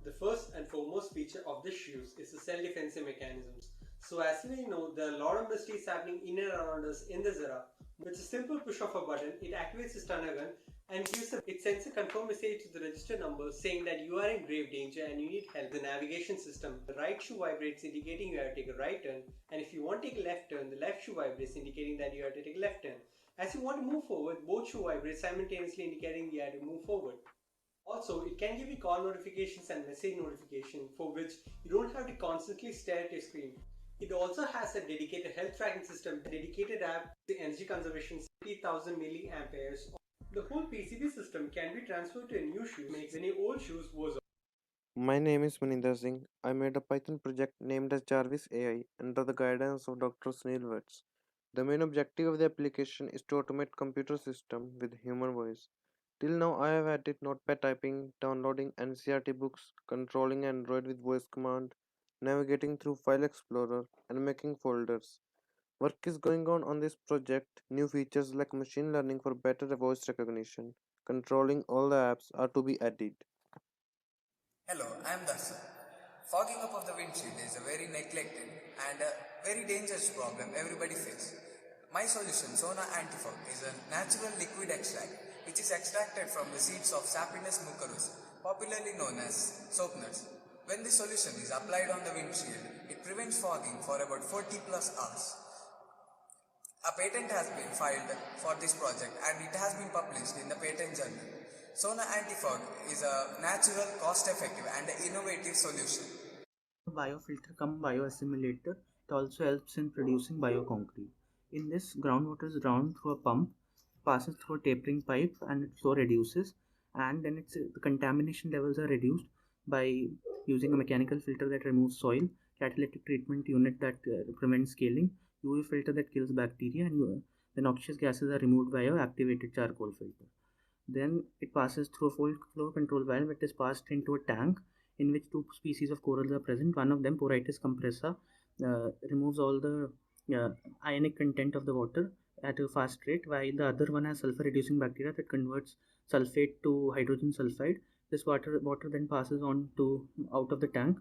The first and foremost feature of this shoes is the self-defensive mechanisms. So as you may know, there are a lot of mysteries happening in and around us in this era. With a simple push of a button, it activates the stunner gun and it sends a confirm message to the register number saying that you are in grave danger and you need help. The navigation system, the right shoe vibrates indicating you have to take a right turn, and if you want to take a left turn, the left shoe vibrates indicating that you have to take a left turn. As you want to move forward, both shoe vibrate simultaneously indicating you have to move forward. Also, it can give you call notifications and message notification for which you don't have to constantly stare at your screen. It also has a dedicated health tracking system, a dedicated app, the energy conservation 50,000 milliamperes. The whole PCB system can be transferred to a new shoe, makes any old shoes was. My name is Maninder Singh. I made a Python project named as Jarvis AI under the guidance of Dr. Sunil Watts. The main objective of the application is to automate computer system with human voice. Till now, I have added notepad typing, downloading NCRT books, controlling Android with voice command, navigating through File Explorer, and making folders. Work is going on this project. New features like machine learning for better voice recognition, controlling all the apps are to be added. Hello, I am Darshan. Fogging up of the windshield is a very neglected and a very dangerous problem everybody faces. My solution, Sona Antifog, is a natural liquid extract which is extracted from the seeds of Sapinus mucorus, popularly known as soap nuts. When the solution is applied on the windshield, it prevents fogging for about 40 plus hours. A patent has been filed for this project and it has been published in the patent journal. Sona Antifog is a natural, cost-effective and innovative solution. Biofilter cum bioassimilator. It also helps in producing bioconcrete. In this, groundwater is drawn through a pump, passes through a tapering pipe, and its flow reduces. And then the contamination levels are reduced by using a mechanical filter that removes soil, catalytic treatment unit that prevents scaling, UV filter that kills bacteria, and the noxious gases are removed via activated charcoal filter. Then it passes through a full flow control valve. It is passed into a tank in which two species of corals are present. One of them, Poritis compressa, removes all the ionic content of the water at a fast rate, while the other one has sulfur reducing bacteria that converts sulfate to hydrogen sulfide. This water then passes on to out of the tank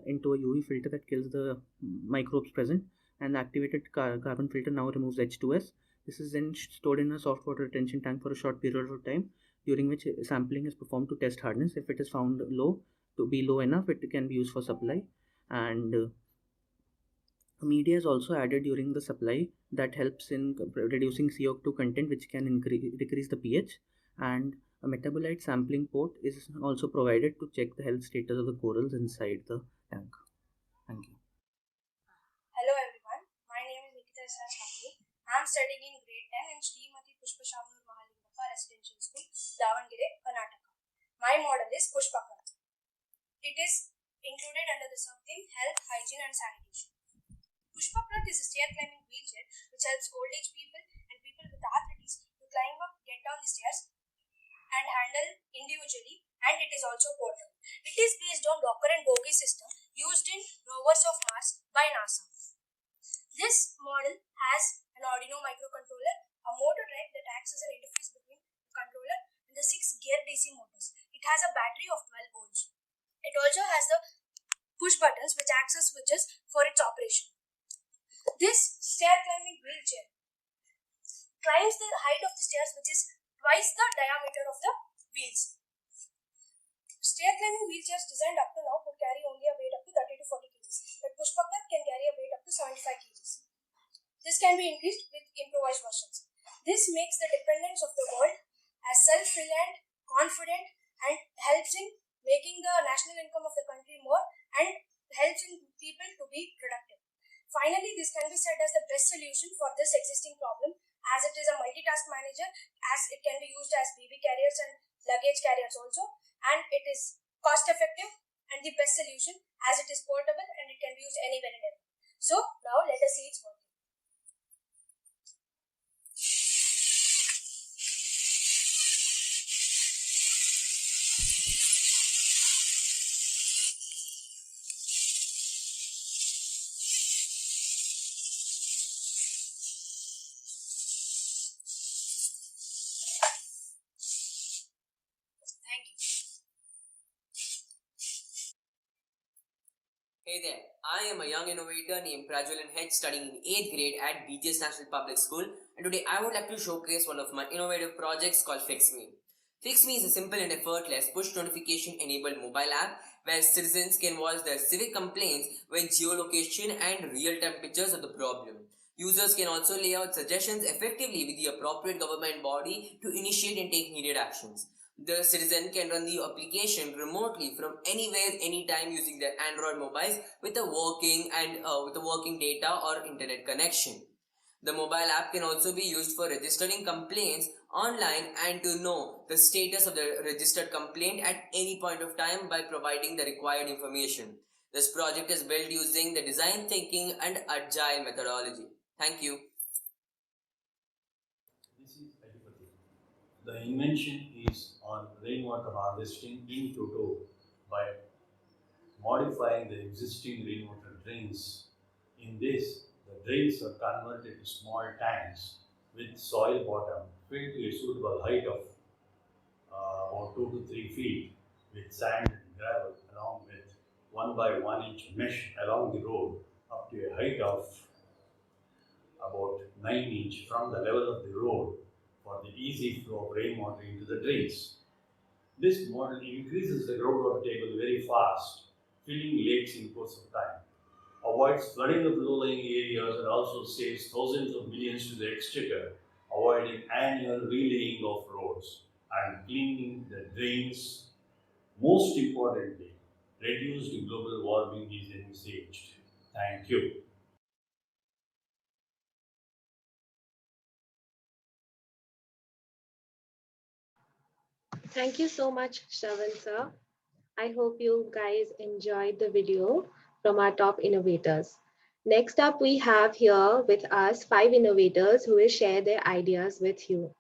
into a UV filter that kills the microbes present, and the activated carbon filter now removes H2S. This is then stored in a soft water retention tank for a short period of time, during which sampling is performed to test hardness. If it is found to be low enough, it can be used for supply. And media is also added during the supply that helps in reducing CO2 content, which can decrease the pH. And a metabolite sampling port is also provided to check the health status of the corals inside the tank. Thank you. Hello everyone, my name is Nikita Isra. I am studying in grade 10 in Srimati Pushpashamur Mahalingappa Residential School, Davangere, Karnataka. My model is Pushpakar. It is included under the sub-theme Health, Hygiene and Sanitation. Pushpakar is a stair climbing wheelchair which helps old age people and people with arthritis to climb up, get down the stairs and handle individually, and it is also portable. It is based on rocker and bogie system used in rovers of Mars by NASA. This model has an Arduino microcontroller, a motor drive that acts as an interface between the controller and the 6-gear DC motors. It has a battery of 12 volts. It also has the push buttons which acts as switches for its operation. This stair climbing wheelchair climbs the height of the stairs which is twice the diameter of the wheels. Stair climbing wheelchairs designed up to now could carry only a weight up to 30 to 40 kg, but Pushpakar can carry a weight up to 75 kg. This can be increased with improvised versions. This makes the dependence of the world as self-reliant, confident, and helps in making the national income of the country more and helps in people to be productive. Finally, this can be said as the best solution for this existing problem, as it is a multitask manager, as it can be used as baby carriers and luggage carriers also, and it is cost effective and the best solution as it is portable and it can be used anywhere and everywhere. So now let us see its working. Hey there, I am a young innovator named Prajulan Hedge studying in 8th grade at BGS National Public School, and today I would like to showcase one of my innovative projects called Fixme. Fixme is a simple and effortless push notification enabled mobile app where citizens can voice their civic complaints with geolocation and real-time pictures of the problem. Users can also lay out suggestions effectively with the appropriate government body to initiate and take needed actions. The citizen can run the application remotely from anywhere, anytime using their Android mobiles with a working data or internet connection. The mobile app can also be used for registering complaints online and to know the status of the registered complaint at any point of time by providing the required information. This project is built using the design thinking and agile methodology. Thank you. This is Adipati. The invention is on rainwater harvesting in Toto by modifying the existing rainwater drains. In this, the drains are converted to small tanks with soil bottom filled to a suitable height of about 2 to 3 feet with sand and gravel along with 1 by 1 inch mesh along the road up to a height of about 9 inch from the level of the road for the easy flow of rainwater into the drains. This model increases the groundwater table very fast, filling lakes in course of time, avoids flooding of low-lying areas, and also saves thousands of millions to the exchequer, avoiding annual relaying of roads and cleaning the drains. Most importantly, reduced global warming is envisaged. Thank you. Thank you so much, Shravan sir. I hope you guys enjoyed the video from our top innovators. Next up, we have here with us 5 innovators who will share their ideas with you.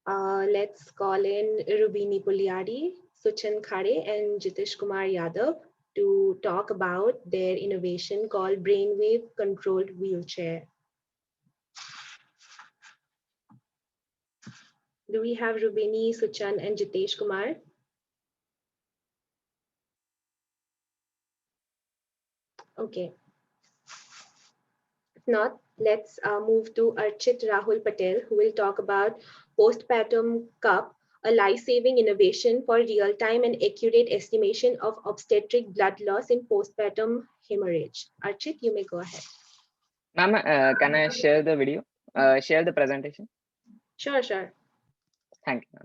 Let's call in Rubini Puliadi, Suchan Khare, and Jitish Kumar Yadav to talk about their innovation called brainwave-controlled wheelchair. Do we have Rubini, Suchan, and Jitesh Kumar? Okay. If not, let's move to Archit Rahul Patel, who will talk about postpartum cup, a life-saving innovation for real-time and accurate estimation of obstetric blood loss in postpartum hemorrhage. Archit, you may go ahead. Ma'am, can I share the video? Share the presentation? Sure, sure. Thank you,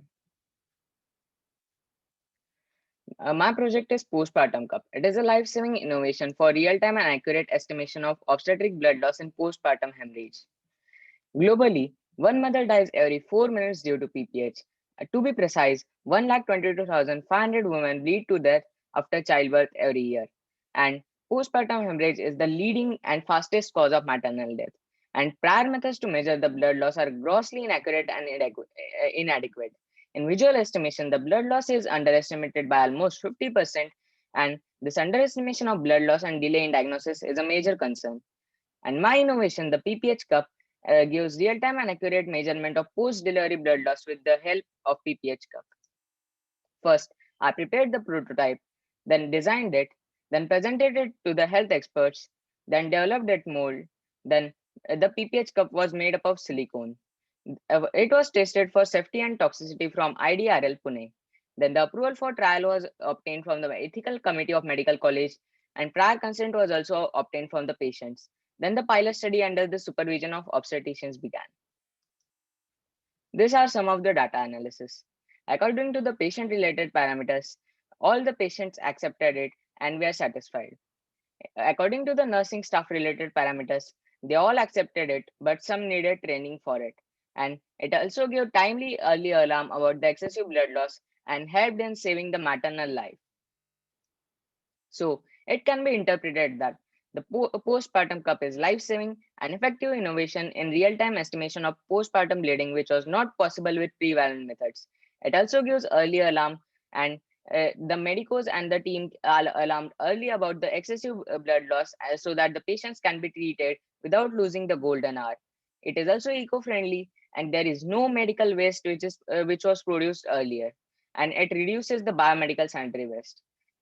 ma'am. My project is Postpartum Cup. It is a life-saving innovation for real-time and accurate estimation of obstetric blood loss in postpartum hemorrhage. Globally, one mother dies every 4 minutes due to PPH. To be precise, 122,500 women bleed to death after childbirth every year. And postpartum hemorrhage is the leading and fastest cause of maternal death. And prior methods to measure the blood loss are grossly inaccurate and inadequate. In visual estimation, the blood loss is underestimated by almost 50%, and this underestimation of blood loss and delay in diagnosis is a major concern. And my innovation, the PPH cup, gives real-time and accurate measurement of post-delivery blood loss with the help of PPH cup. First, I prepared the prototype, then designed it, then presented it to the health experts, then developed it mold, then the PPH cup was made up of silicone. It was tested for safety and toxicity from IDRL Pune. Then the approval for trial was obtained from the Ethical Committee of Medical College, and prior consent was also obtained from the patients. Then the pilot study under the supervision of obstetricians began. These are some of the data analysis. According to the patient-related parameters, all the patients accepted it and were satisfied. According to the nursing staff-related parameters, they all accepted it, but some needed training for it. And it also gave timely early alarm about the excessive blood loss and helped in saving the maternal life. So it can be interpreted that the postpartum cup is life-saving and effective innovation in real-time estimation of postpartum bleeding, which was not possible with prevalent methods. It also gives early alarm, and the medicos and the team are alarmed early about the excessive blood loss so that the patients can be treated without losing the golden hour. It is also eco-friendly, and there is no medical waste which was produced earlier, and it reduces the biomedical sanitary waste.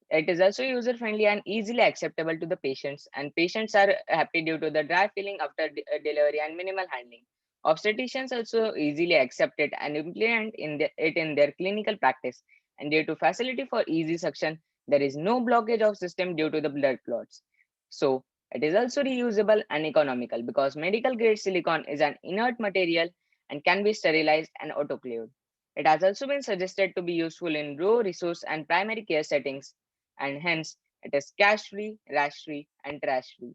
It is also user-friendly and easily acceptable to the patients, and patients are happy due to the dry feeling after delivery and minimal handling. Obstetricians also easily accept it and implement it in their clinical practice, and due to facility for easy suction, there is no blockage of system due to the blood clots. So it is also reusable and economical because medical grade silicone is an inert material and can be sterilized and autoclaved. It has also been suggested to be useful in raw resource and primary care settings, and hence it is cash free, rash free, and trash free.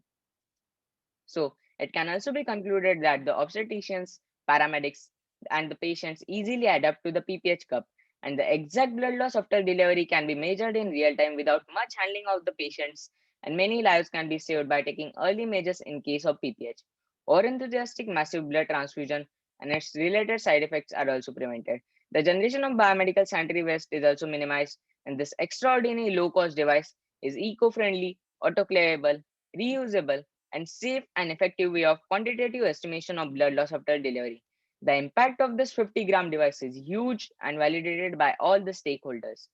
So it can also be concluded that the obstetricians, paramedics, and the patients easily adapt to the PPH cup, and the exact blood loss after delivery can be measured in real time without much handling of the patients, and many lives can be saved by taking early measures in case of PPH. Or enthusiastic massive blood transfusion and its related side effects are also prevented. The generation of biomedical sanitary waste is also minimized, and this extraordinary low-cost device is eco-friendly, autoclavable, reusable, and safe and effective way of quantitative estimation of blood loss after delivery. The impact of this 50-gram device is huge and validated by all the stakeholders.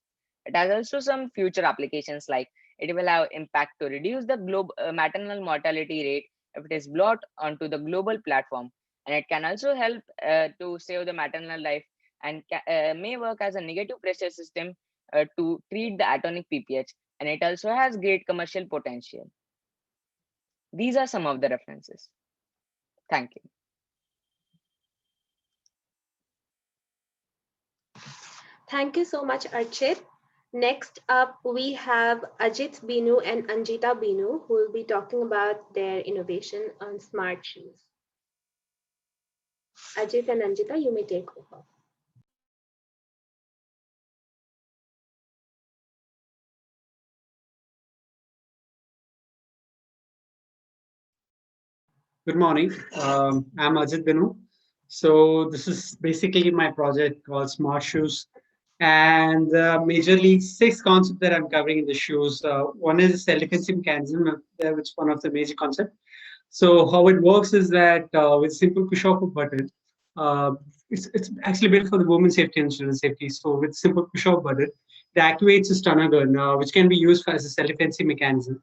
It has also some future applications like it will have impact to reduce the maternal mortality rate if it is brought onto the global platform. And it can also help to save the maternal life, and may work as a negative pressure system to treat the atonic PPH. And it also has great commercial potential. These are some of the references. Thank you. Thank you so much, Archit. Next up, we have Ajit Binu and Anjita Binu, who will be talking about their innovation on smart shoes. Ajit and Anjita, you may take over. Good morning. I'm Ajit Binu. So this is basically my project called Smart Shoes, and majorly 6 concepts that I'm covering in the shoes. One is self-defense mechanism, which is one of the major concepts. So how it works is that with simple push of a button, uh, it's actually built for the women's safety and children's safety. So with simple push of button, it activates a stunner gun, which can be used as a self-defensive mechanism.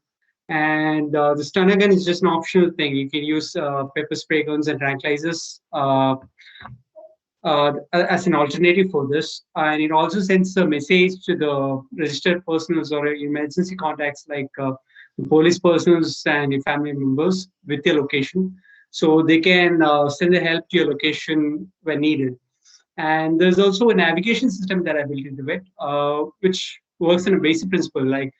And the stunner gun is just an optional thing. You can use pepper spray guns and tranquilizers as an alternative for this. And it also sends a message to the registered personnel or emergency contacts like the police personnel and your family members with your location. So they can send the help to your location when needed. And there's also a navigation system that I built into it, which works on a basic principle. Like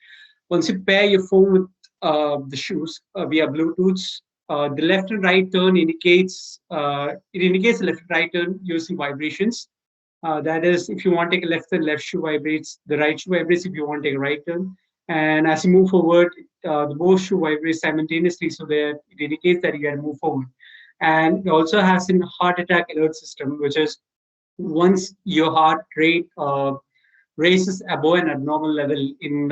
once you pair your phone with the shoes via Bluetooth, the left and right turn indicates it indicates the left and right turn using vibrations. That is, if you want to take a left, the left shoe vibrates, the right shoe vibrates if you want to take a right turn. And as you move forward, the both shoe vibrate simultaneously, so that it indicates that you got to move forward. And it also has a heart attack alert system, which is once your heart rate raises above an abnormal level, in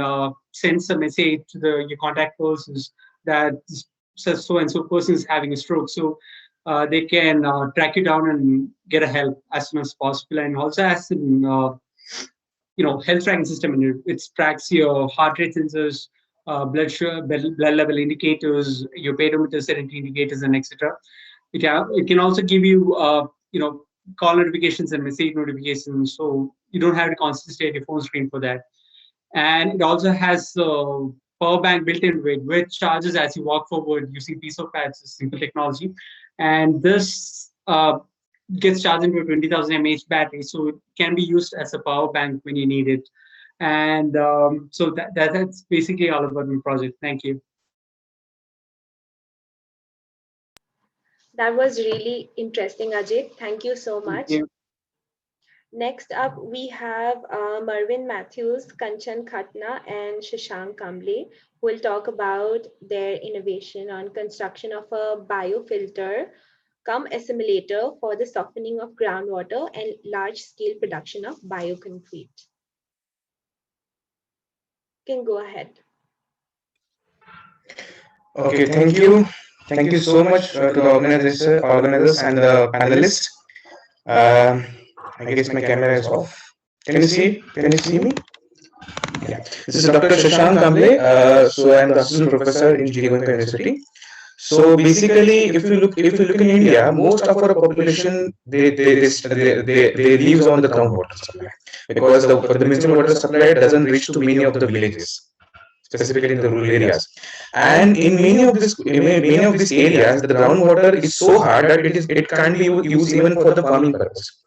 sends a message to your contact persons that so and so person is having a stroke. So they can track you down and get a help as soon as possible. And also has an health tracking system in it. It tracks your heart rate sensors, blood sugar, blood level indicators, your pedometer serenity indicators, and etc. It can also give you call notifications and message notifications, so you don't have to constantly stay at your phone screen for that. And it also has a power bank built into it, which charges as you walk forward using piece of pads, simple technology. And this gets charged into a 20,000 mAh battery, so it can be used as a power bank when you need it. And so that's basically all about my project. Thank you. That was really interesting, Ajit. Thank you so much. Thank you. Next up, we have Marvin Matthews, Kanchan Khatna, and Shashank Kamble, who will talk about their innovation on construction of a biofilter cum assimilator for the softening of groundwater and large-scale production of bioconcrete. You can go ahead. Okay, thank you. Thank you so much to the organizers and the panelists. I guess my camera is off. Can you see? Can you see me? Yeah. This is Dr. Shashank Kamble. So I am the assistant professor in Goenka University. So basically, if you look in India, most of our population they lives on the groundwater supply, because the municipal water supply doesn't reach to many of the villages, specifically in the rural areas. And in many of these areas, the groundwater is so hard that it can't be used even for the farming purpose.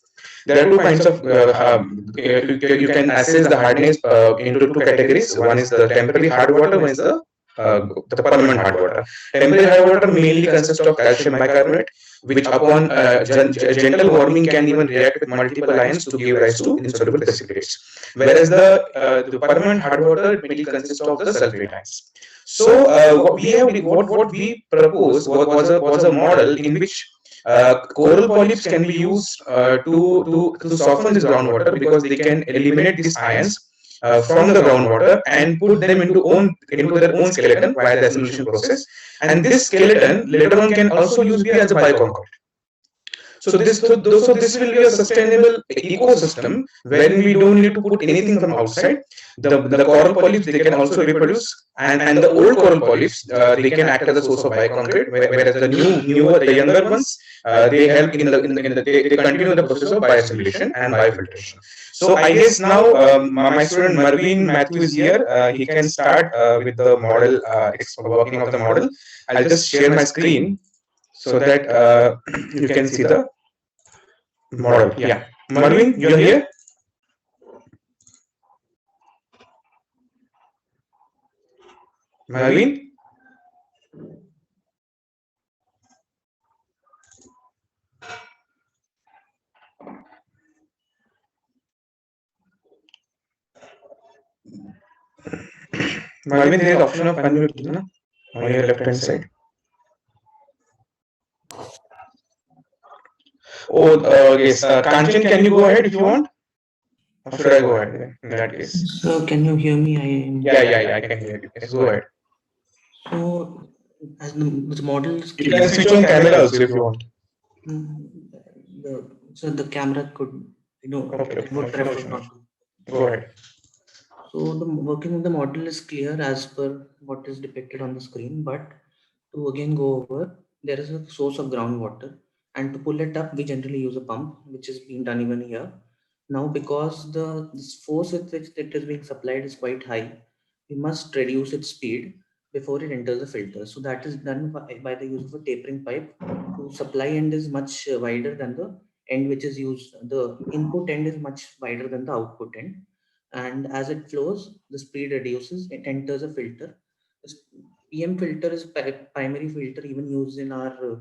There are two kinds of you can assess the hardness into two categories. One is the temporary hard water, one is the permanent hard water. Temporary hard water mainly consists of calcium bicarbonate, which upon gentle warming can even react with multiple ions to give rise to insoluble precipitates. Whereas the permanent hard water mainly consists of the sulfate ions. So what we proposed was a model in which coral polyps can be used to soften this groundwater, because they can eliminate these ions from the groundwater and put them into their own skeleton via the assimilation process. And this skeleton later on can also be as a bioconcrete. So this will be a sustainable ecosystem wherein we don't need to put anything from outside. The coral polyps, they can also reproduce, and the old coral polyps, they can act as a source of bioconcrete, whereas the the younger ones, they help they continue the process of bioassimilation and biofiltration. So I guess now my student Marvin Matthew is here. He can start with the model, working of the model. I'll just share my screen so that you can see the model. Yeah, Marvin, you're here. Marvin. Marvin, there is option of unmute na? On your left hand side. Oh, yes. Kanchan, can you go ahead if you want? Or should I go ahead in that case? So can you hear me? Yeah, I can hear you. Yes, go ahead. So as the model is You can switch on camera also if you want. So the camera could, Okay, I would prefer not to. Go ahead. So the working of the model is clear as per what is depicted on the screen, but to again go over, there is a source of groundwater, and to pull it up, we generally use a pump, which is being done even here. Now, because this force with which it is being supplied is quite high, we must reduce its speed before it enters the filter. So that is done by the use of a tapering pipe. The supply end is much wider than the end which is used. The input end is much wider than the output end, and as it flows, the speed reduces. It enters a filter. This PM filter is primary filter even used in our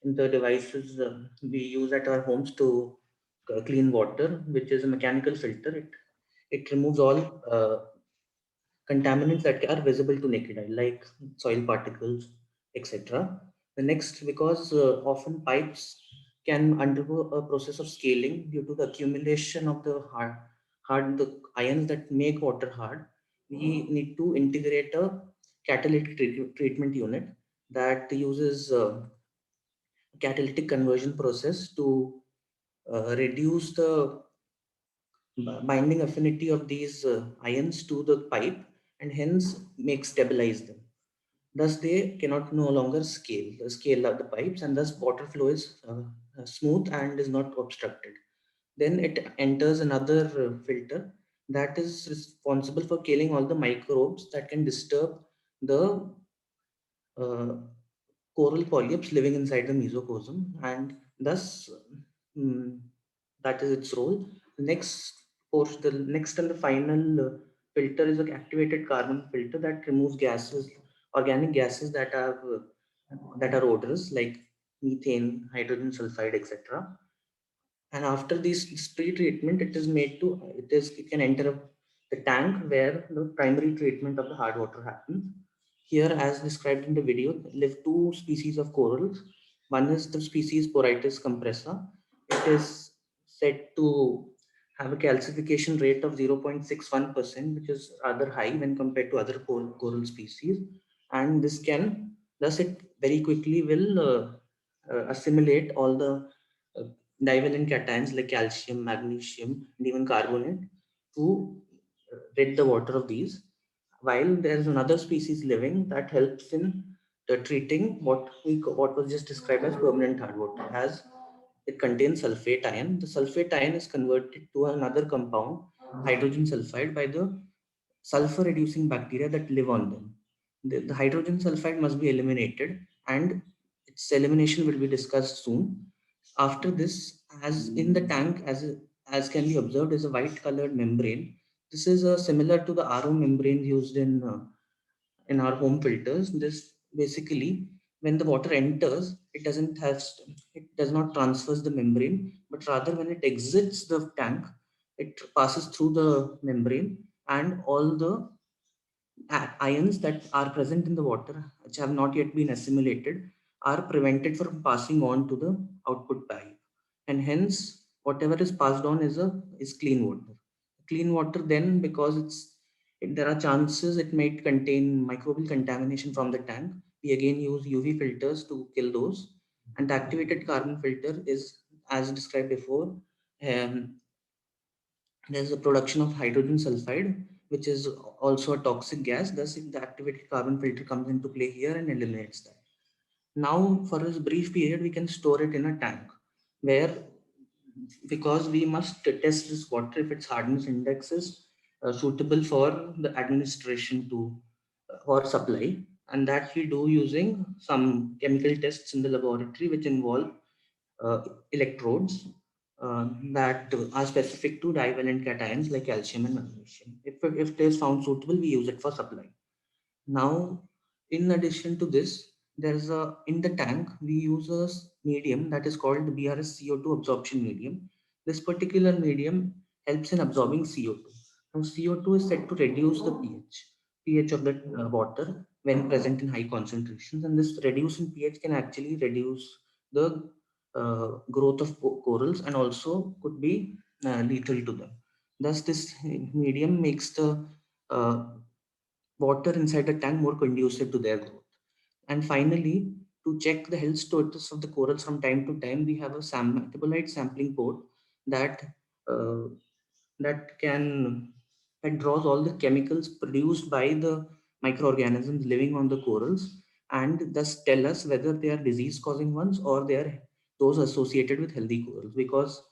in the devices we use at our homes to clean water, which is a mechanical filter. It removes all contaminants that are visible to naked eye, like soil particles, etc. The next, because often pipes can undergo a process of scaling due to the accumulation of the the ions that make water hard, we need to integrate a catalytic treatment unit that uses catalytic conversion process to reduce the binding affinity of these ions to the pipe and hence make stabilize them. Thus, they cannot no longer scale up the pipes, and thus water flow is smooth and is not obstructed. Then it enters another filter that is responsible for killing all the microbes that can disturb the uh, coral polyps living inside the mesocosm, and thus that is its role. The next and the final filter is an activated carbon filter that removes gases, organic gases that are odorous like methane, hydrogen sulfide, etc. And after this pre-treatment, it can enter the tank where the primary treatment of the hard water happens. Here, as described in the video, live two species of corals. One is the species Porites compressa. It is said to have a calcification rate of 0.61%, which is rather high when compared to other coral species. And thus it very quickly will assimilate all the divalent cations like calcium, magnesium, and even carbonate to rid the water of these. While there is another species living that helps in treating what was just described as permanent hard water, as it contains sulfate ion. The sulfate ion is converted to another compound, hydrogen sulfide, by the sulfur reducing bacteria that live on them. The hydrogen sulfide must be eliminated, and its elimination will be discussed soon. After this, as in the tank, as can be observed, is a white colored membrane. This is similar to the RO membrane used in our home filters. This basically, when the water enters, it does not transverse the membrane, but rather when it exits the tank, it passes through the membrane, and all the ions that are present in the water, which have not yet been assimilated, are prevented from passing on to the output pipe, and hence whatever is passed on is clean water. Clean water then, because there are chances it might contain microbial contamination from the tank. We again use UV filters to kill those, and the activated carbon filter is as described before, there's a production of hydrogen sulfide, which is also a toxic gas. Thus, the activated carbon filter comes into play here and eliminates that. Now, for a brief period, we can store it in a tank where, because we must test this water if its hardness index is suitable for the administration to or supply, and that we do using some chemical tests in the laboratory which involve electrodes that are specific to divalent cations like calcium and magnesium. If it is found suitable, we use it for supply. Now, in addition to this, there's a in the tank we use a medium that is called the BRS CO2 absorption medium. This particular medium helps in absorbing CO2. Now, CO2 is said to reduce the pH of the water when present in high concentrations, and this reduce in pH can actually reduce the growth of corals and also could be lethal to them. Thus, this medium makes the water inside the tank more conducive to their growth. And finally, to check the health status of the corals from time to time, we have a metabolite sampling port that uh, that draws all the chemicals produced by the microorganisms living on the corals, and thus tell us whether they are disease causing ones or they are those associated with healthy corals, because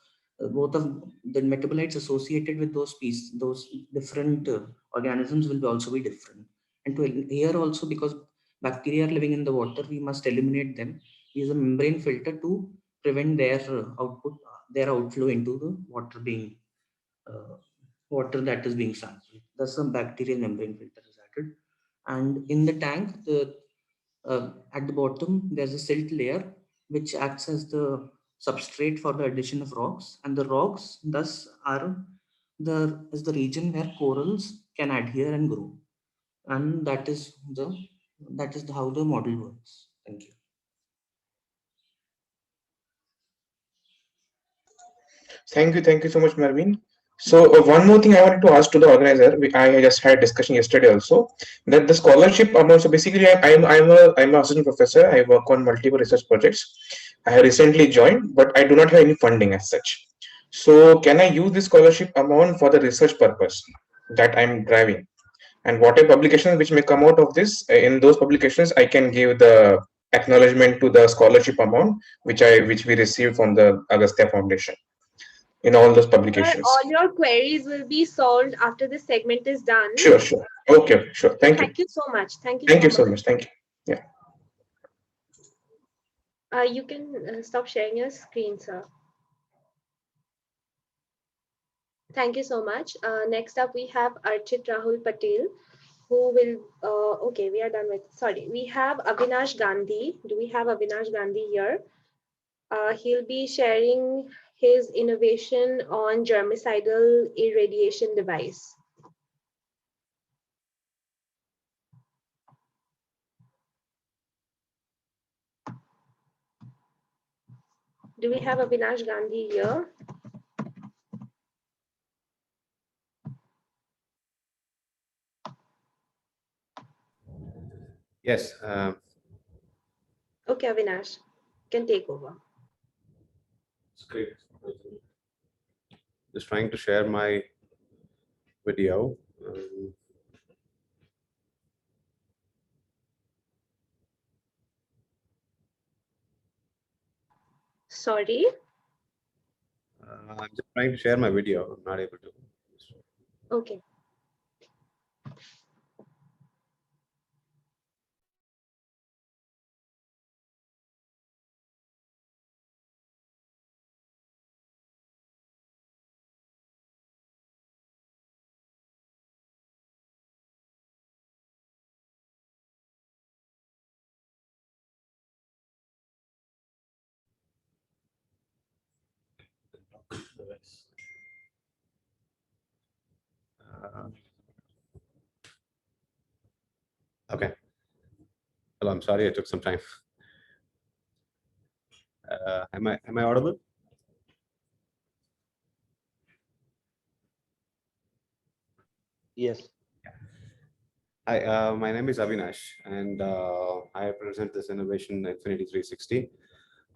both of the metabolites associated with those species, those different organisms will also be different. And to here also, because bacteria are living in the water, we must eliminate them, use a membrane filter to prevent their their outflow into the uh, water that is being sampled. Thus, some bacterial membrane filter is added. And in the tank, at the bottom, there's a silt layer which acts as the substrate for the addition of rocks. And the rocks, thus, is the region where corals can adhere and grow. And that is how the model works. Thank you. Thank you so much, Marvin. So one more thing I wanted to ask to the organizer. I just had discussion yesterday also that the scholarship amount. So basically, I'm an assistant professor. I work on multiple research projects. I have recently joined, but I do not have any funding as such. So can I use this scholarship amount for the research purpose that I'm driving? And whatever publications which may come out of this, in those publications, I can give the acknowledgement to the scholarship amount which we received from the Agastya Foundation in all those publications. All your queries will be solved after this segment is done. Sure. Okay, sure. Thank you. Thank you so much. Thank you so much. Thank you. Yeah. You can stop sharing your screen, sir. Thank you so much. Next up, we have Archit Rahul Patel, who will, okay, we are done with, sorry. We have Avinash Gandhi. Do we have Avinash Gandhi here? He'll be sharing his innovation on germicidal irradiation device. Do we have Avinash Gandhi here? Yes. Okay, Avinash, you can take over. It's great. Just trying to share my video. Sorry? I'm just trying to share my video. I'm not able to. Okay. Okay. Well, I'm sorry, it took some time. Am I audible? Yes. Hi, my name is Avinash, and I present this Innovation Infinity 360.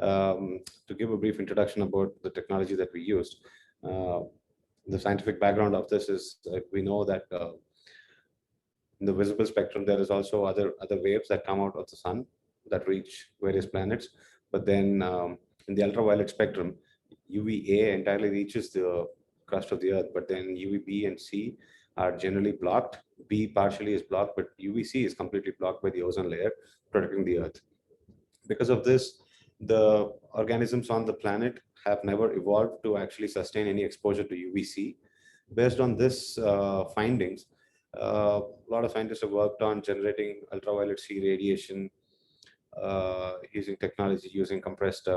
To give a brief introduction about the technology that we used, the scientific background of this is we know that in the visible spectrum there is also other waves that come out of the sun that reach various planets, but then in the ultraviolet spectrum, UVA entirely reaches the crust of the earth, but then UVB and C are generally blocked. B partially is blocked, but UVC is completely blocked by the ozone layer protecting the earth. Because of this, the organisms on the planet have never evolved to actually sustain any exposure to UVC. Based on this findings, a lot of scientists have worked on generating ultraviolet C radiation using technology using compressed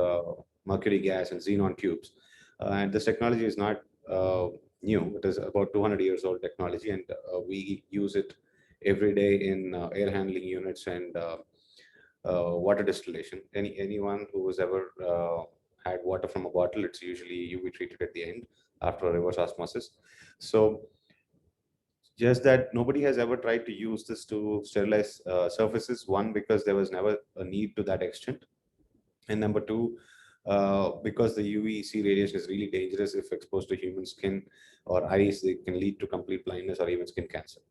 mercury gas and xenon tubes. And this technology is not new. It is about 200 years old technology, and we use it every day in air handling units and water distillation. Anyone who has ever had water from a bottle, it's usually UV treated at the end after reverse osmosis. So just that nobody has ever tried to use this to sterilize surfaces. One, because there was never a need to that extent, and number two, because the UVC radiation is really dangerous if exposed to human skin or eyes. It can lead to complete blindness or even skin cancer.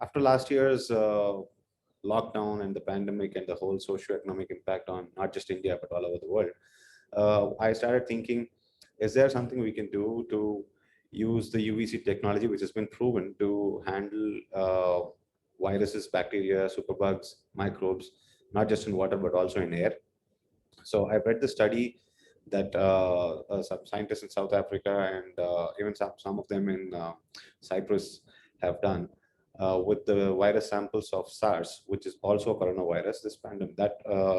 After last year's lockdown and the pandemic and the whole socio-economic impact on not just India but all over the world, I started thinking, is there something we can do to use the UVC technology, which has been proven to handle viruses, bacteria, superbugs, microbes, not just in water but also in air. So I read the study that some scientists in South Africa and even some of them in Cyprus have done with the virus samples of SARS, which is also a coronavirus. This pandemic, that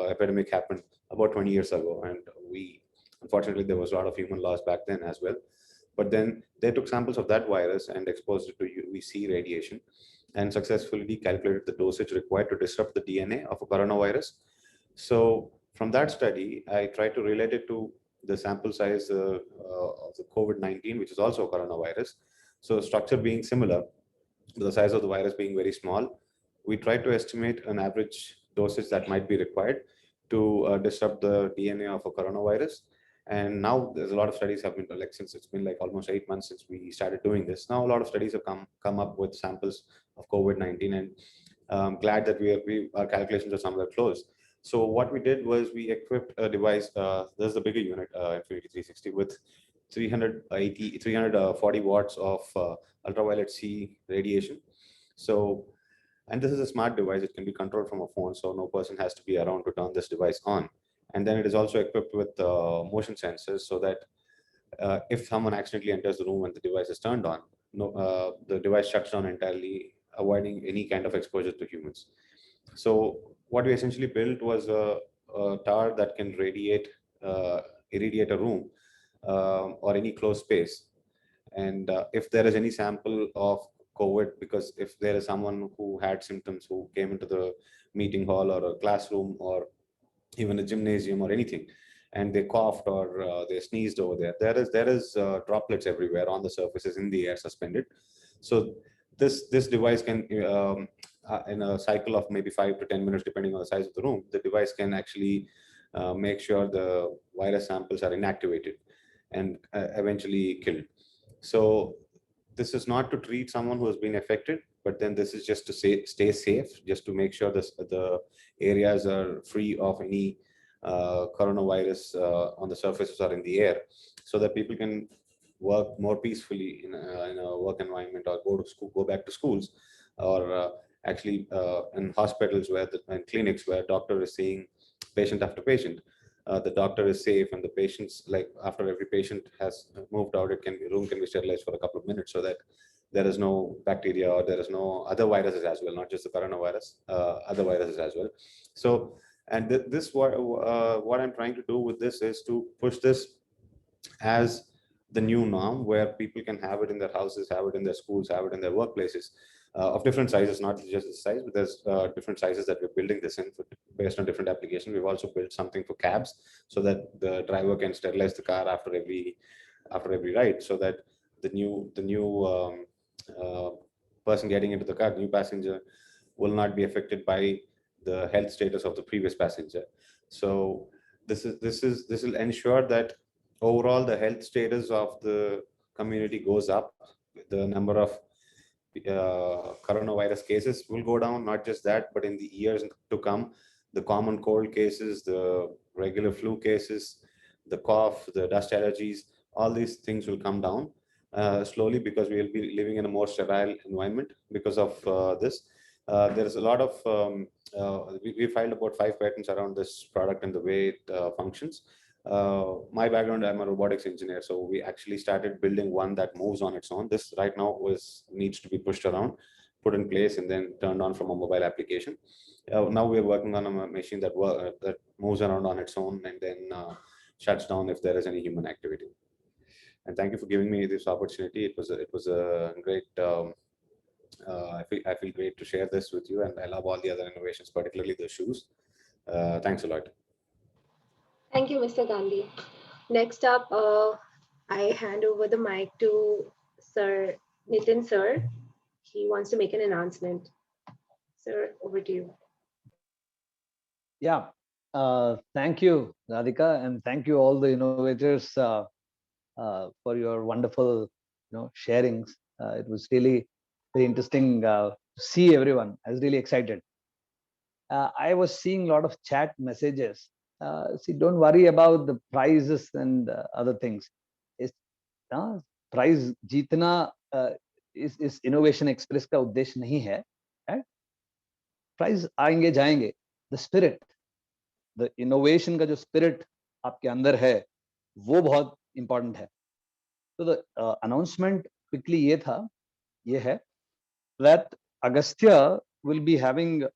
epidemic happened about 20 years ago, and unfortunately, there was a lot of human loss back then as well. But then they took samples of that virus and exposed it to UVC radiation and successfully calculated the dosage required to disrupt the DNA of a coronavirus. So from that study, I tried to relate it to the sample size of the COVID-19, which is also a coronavirus. So structure being similar, the size of the virus being very small, we tried to estimate an average dosage that might be required to disrupt the DNA of a coronavirus. And now there's a lot of studies have been, like, since it's been like almost 8 months since we started doing this. Now a lot of studies have come up with samples of COVID-19, and I'm glad that our calculations are somewhere close. So what we did was we equipped a device. There's the bigger unit, Infinity 360, with 340 watts of ultraviolet C radiation. So, and this is a smart device. It can be controlled from a phone, so no person has to be around to turn this device on. And then it is also equipped with motion sensors, so that if someone accidentally enters the room and the device is turned on, the device shuts down entirely, avoiding any kind of exposure to humans. So what we essentially built was a tower that can irradiate a room or any closed space. And if there is any sample of COVID, because if there is someone who had symptoms who came into the meeting hall or a classroom or even a gymnasium or anything, and they coughed or they sneezed over there, there is droplets everywhere on the surfaces in the air suspended. So this device can in a cycle of maybe 5 to 10 minutes, depending on the size of the room, the device can actually make sure the virus samples are inactivated and eventually killed. So this is not to treat someone who has been affected, but then this is just to stay safe, just to make sure the areas are free of any coronavirus on the surfaces or in the air, so that people can work more peacefully in a work environment, or go to school, go back to schools, or actually in hospitals and clinics where doctor is seeing patient after patient. The doctor is safe, and the patients, like after every patient has moved out, room can be sterilized for a couple of minutes, so that there is no bacteria or there is no other viruses as well, not just the coronavirus, other viruses as well. So, and what I'm trying to do with this is to push this as the new norm, where people can have it in their houses, have it in their schools, have it in their workplaces, of different sizes, not just the size, but there's different sizes that we're building this in based on different applications. We've also built something for cabs, so that the driver can sterilize the car after every ride, so that the new person getting into the car, new passenger, will not be affected by the health status of the previous passenger. So this will ensure that overall the health status of the community goes up. The number of coronavirus cases will go down. Not just that, but in the years to come, the common cold cases, the regular flu cases, the cough, the dust allergies, all these things will come down slowly, because we will be living in a more sterile environment because of this. There is a lot of we filed about 5 patents around this product and the way it functions. My background, I'm a robotics engineer, so we actually started building one that moves on its own. This right now needs to be pushed around, put in place, and then turned on from a mobile application. Now we're working on a machine that moves around on its own and then shuts down if there is any human activity. And thank you for giving me this opportunity. It was a great. I feel great to share this with you, and I love all the other innovations, particularly the shoes. Thanks a lot. Thank you, Mr. Gandhi. Next up, I hand over the mic to Sir Nitin, sir. He wants to make an announcement. Sir, over to you. Yeah, thank you, Radhika, and thank you all the innovators for your wonderful, sharings. It was really very interesting to see everyone. I was really excited. I was seeing a lot of chat messages. See, don't worry about the prizes and other things. It's prize जीतना इस Innovation Express का उद्देश्य नहीं है. Prize आएंगे जाएंगे. The spirit, the innovation का जो spirit आपके अंदर है, वो बहुत important है. So the announcement quickly ये है that Agastya will be having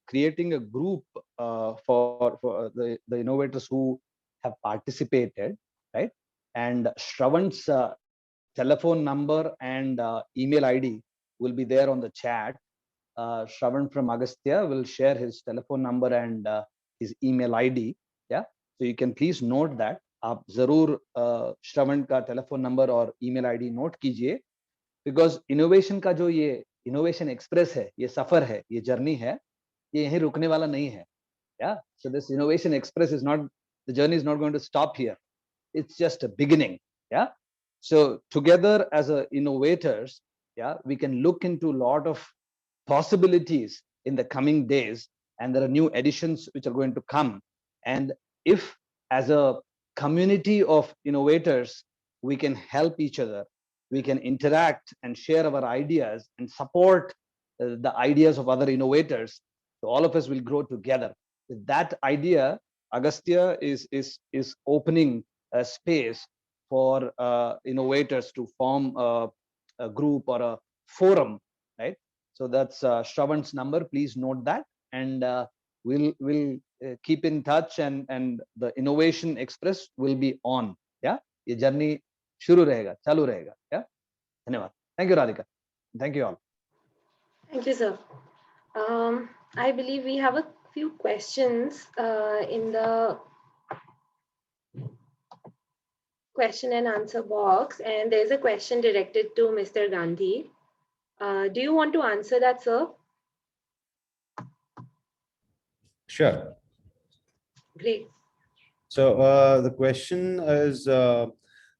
creating a group for the innovators who have participated, right? And Shravan's telephone number and email ID will be there on the chat. Shravan from Agastya will share his telephone number and his email ID. Yeah, so you can please note that. आप जरूर श्रवण का telephone number और email ID note कीजिए, because innovation का जो ये innovation express है, ये सफर है, ये जर्नी है, ये यहीं रुकने वाला नहीं है. Yeah, so this innovation express is not, the journey is not going to stop here. It's just a beginning. Yeah, so together as innovators, yeah, we can look into a lot of possibilities in the coming days, and there are new additions which are going to come. And if as a community of innovators we can help each other, we can interact and share our ideas and support the ideas of other innovators, so all of us will grow together. With that idea, Agastya is opening a space for innovators to form a group or a forum, right? So that's Shravan's number. Please note that, and we'll keep in touch, and the Innovation Express will be on. Yeah, ये journey शुरू रहेगा, चालू रहेगा. Yeah, धन्यवाद. Thank you, Radhika. Thank you all. Thank you, sir. I believe we have a few questions in the question and answer box, and there's a question directed to Mr. Gandhi. Do you want to answer that, sir? Sure. Great. So the question is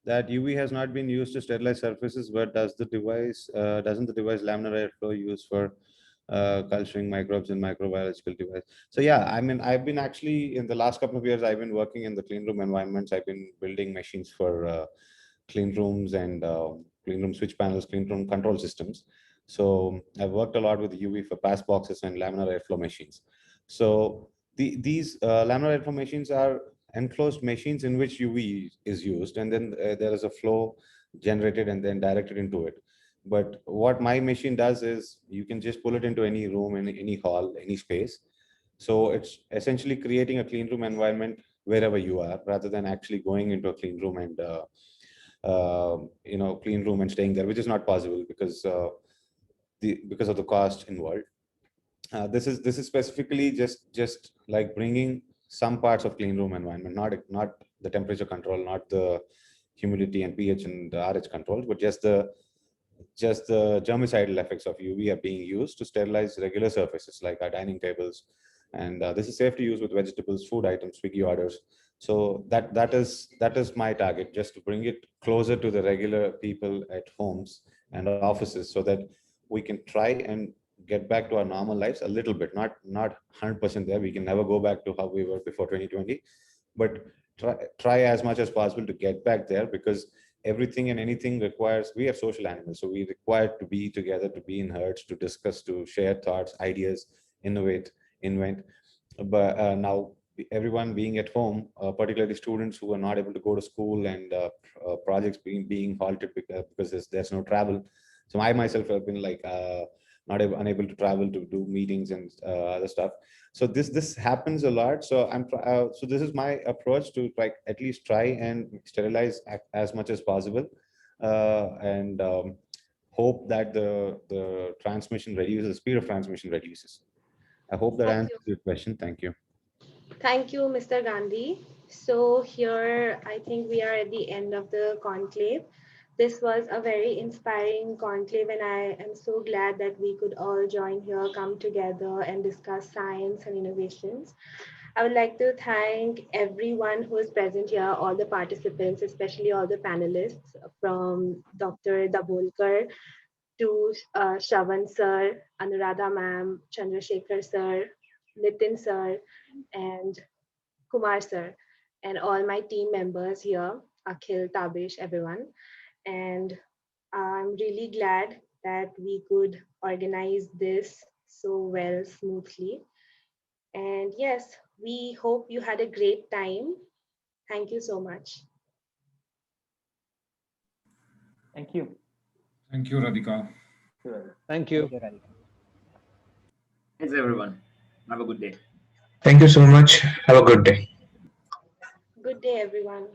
that UV has not been used to sterilize surfaces, but doesn't the device laminar airflow used for culturing microbes in microbiological device? So yeah, I mean, I've been actually in the last couple of years, I've been working in the clean room environments. I've been building machines for clean rooms and clean room switch panels, clean room control systems. So I've worked a lot with UV for pass boxes and laminar airflow machines. So these laminar airflow machines are enclosed machines in which UV is used, and then there is a flow generated and then directed into it. But what my machine does is you can just pull it into any room, any hall, any space. So it's essentially creating a clean room environment wherever you are, rather than actually going into a clean room and clean room and staying there, which is not possible because of the cost involved. This is specifically just like bringing some parts of clean room environment, not the temperature control, not the humidity and pH and the RH controls, but just the germicidal effects of UV are being used to sterilize regular surfaces like our dining tables, And this is safe to use with vegetables, food items, Swiggy orders. So that is my target, just to bring it closer to the regular people at homes and offices, so that we can try and get back to our normal lives a little bit, not 100% there. We can never go back to how we were before 2020, but try as much as possible to get back there, because everything and anything requires, we are social animals, so we require to be together, to be in herds, to discuss, to share thoughts, ideas, innovate, invent. But now everyone being at home, particularly students who are not able to go to school, and projects being halted because there's no travel. So I myself have been like unable to travel to do meetings and other stuff. So this happens a lot. So so this is my approach, to like at least try and sterilize as much as possible, and hope that the transmission reduces, the speed of transmission reduces. I hope that answers your question. Thank you. Thank you, Mr. Gandhi. So here, I think we are at the end of the conclave. This was a very inspiring conclave, and I am so glad that we could all join here, come together and discuss science and innovations. I would like to thank everyone who is present here, all the participants, especially all the panelists, from Dr. Dabolkar to Shravan sir, Anuradha ma'am, Chandrasekhar sir, Nitin sir, and Kumar sir, and all my team members here, Akhil, Tabish, everyone. And I'm really glad that we could organize this so well, smoothly. And yes, we hope you had a great time. Thank you so much. Thank you. Thank you, Radhika. Thank you. Thanks, everyone. Have a good day. Thank you so much. Have a good day. Good day, everyone.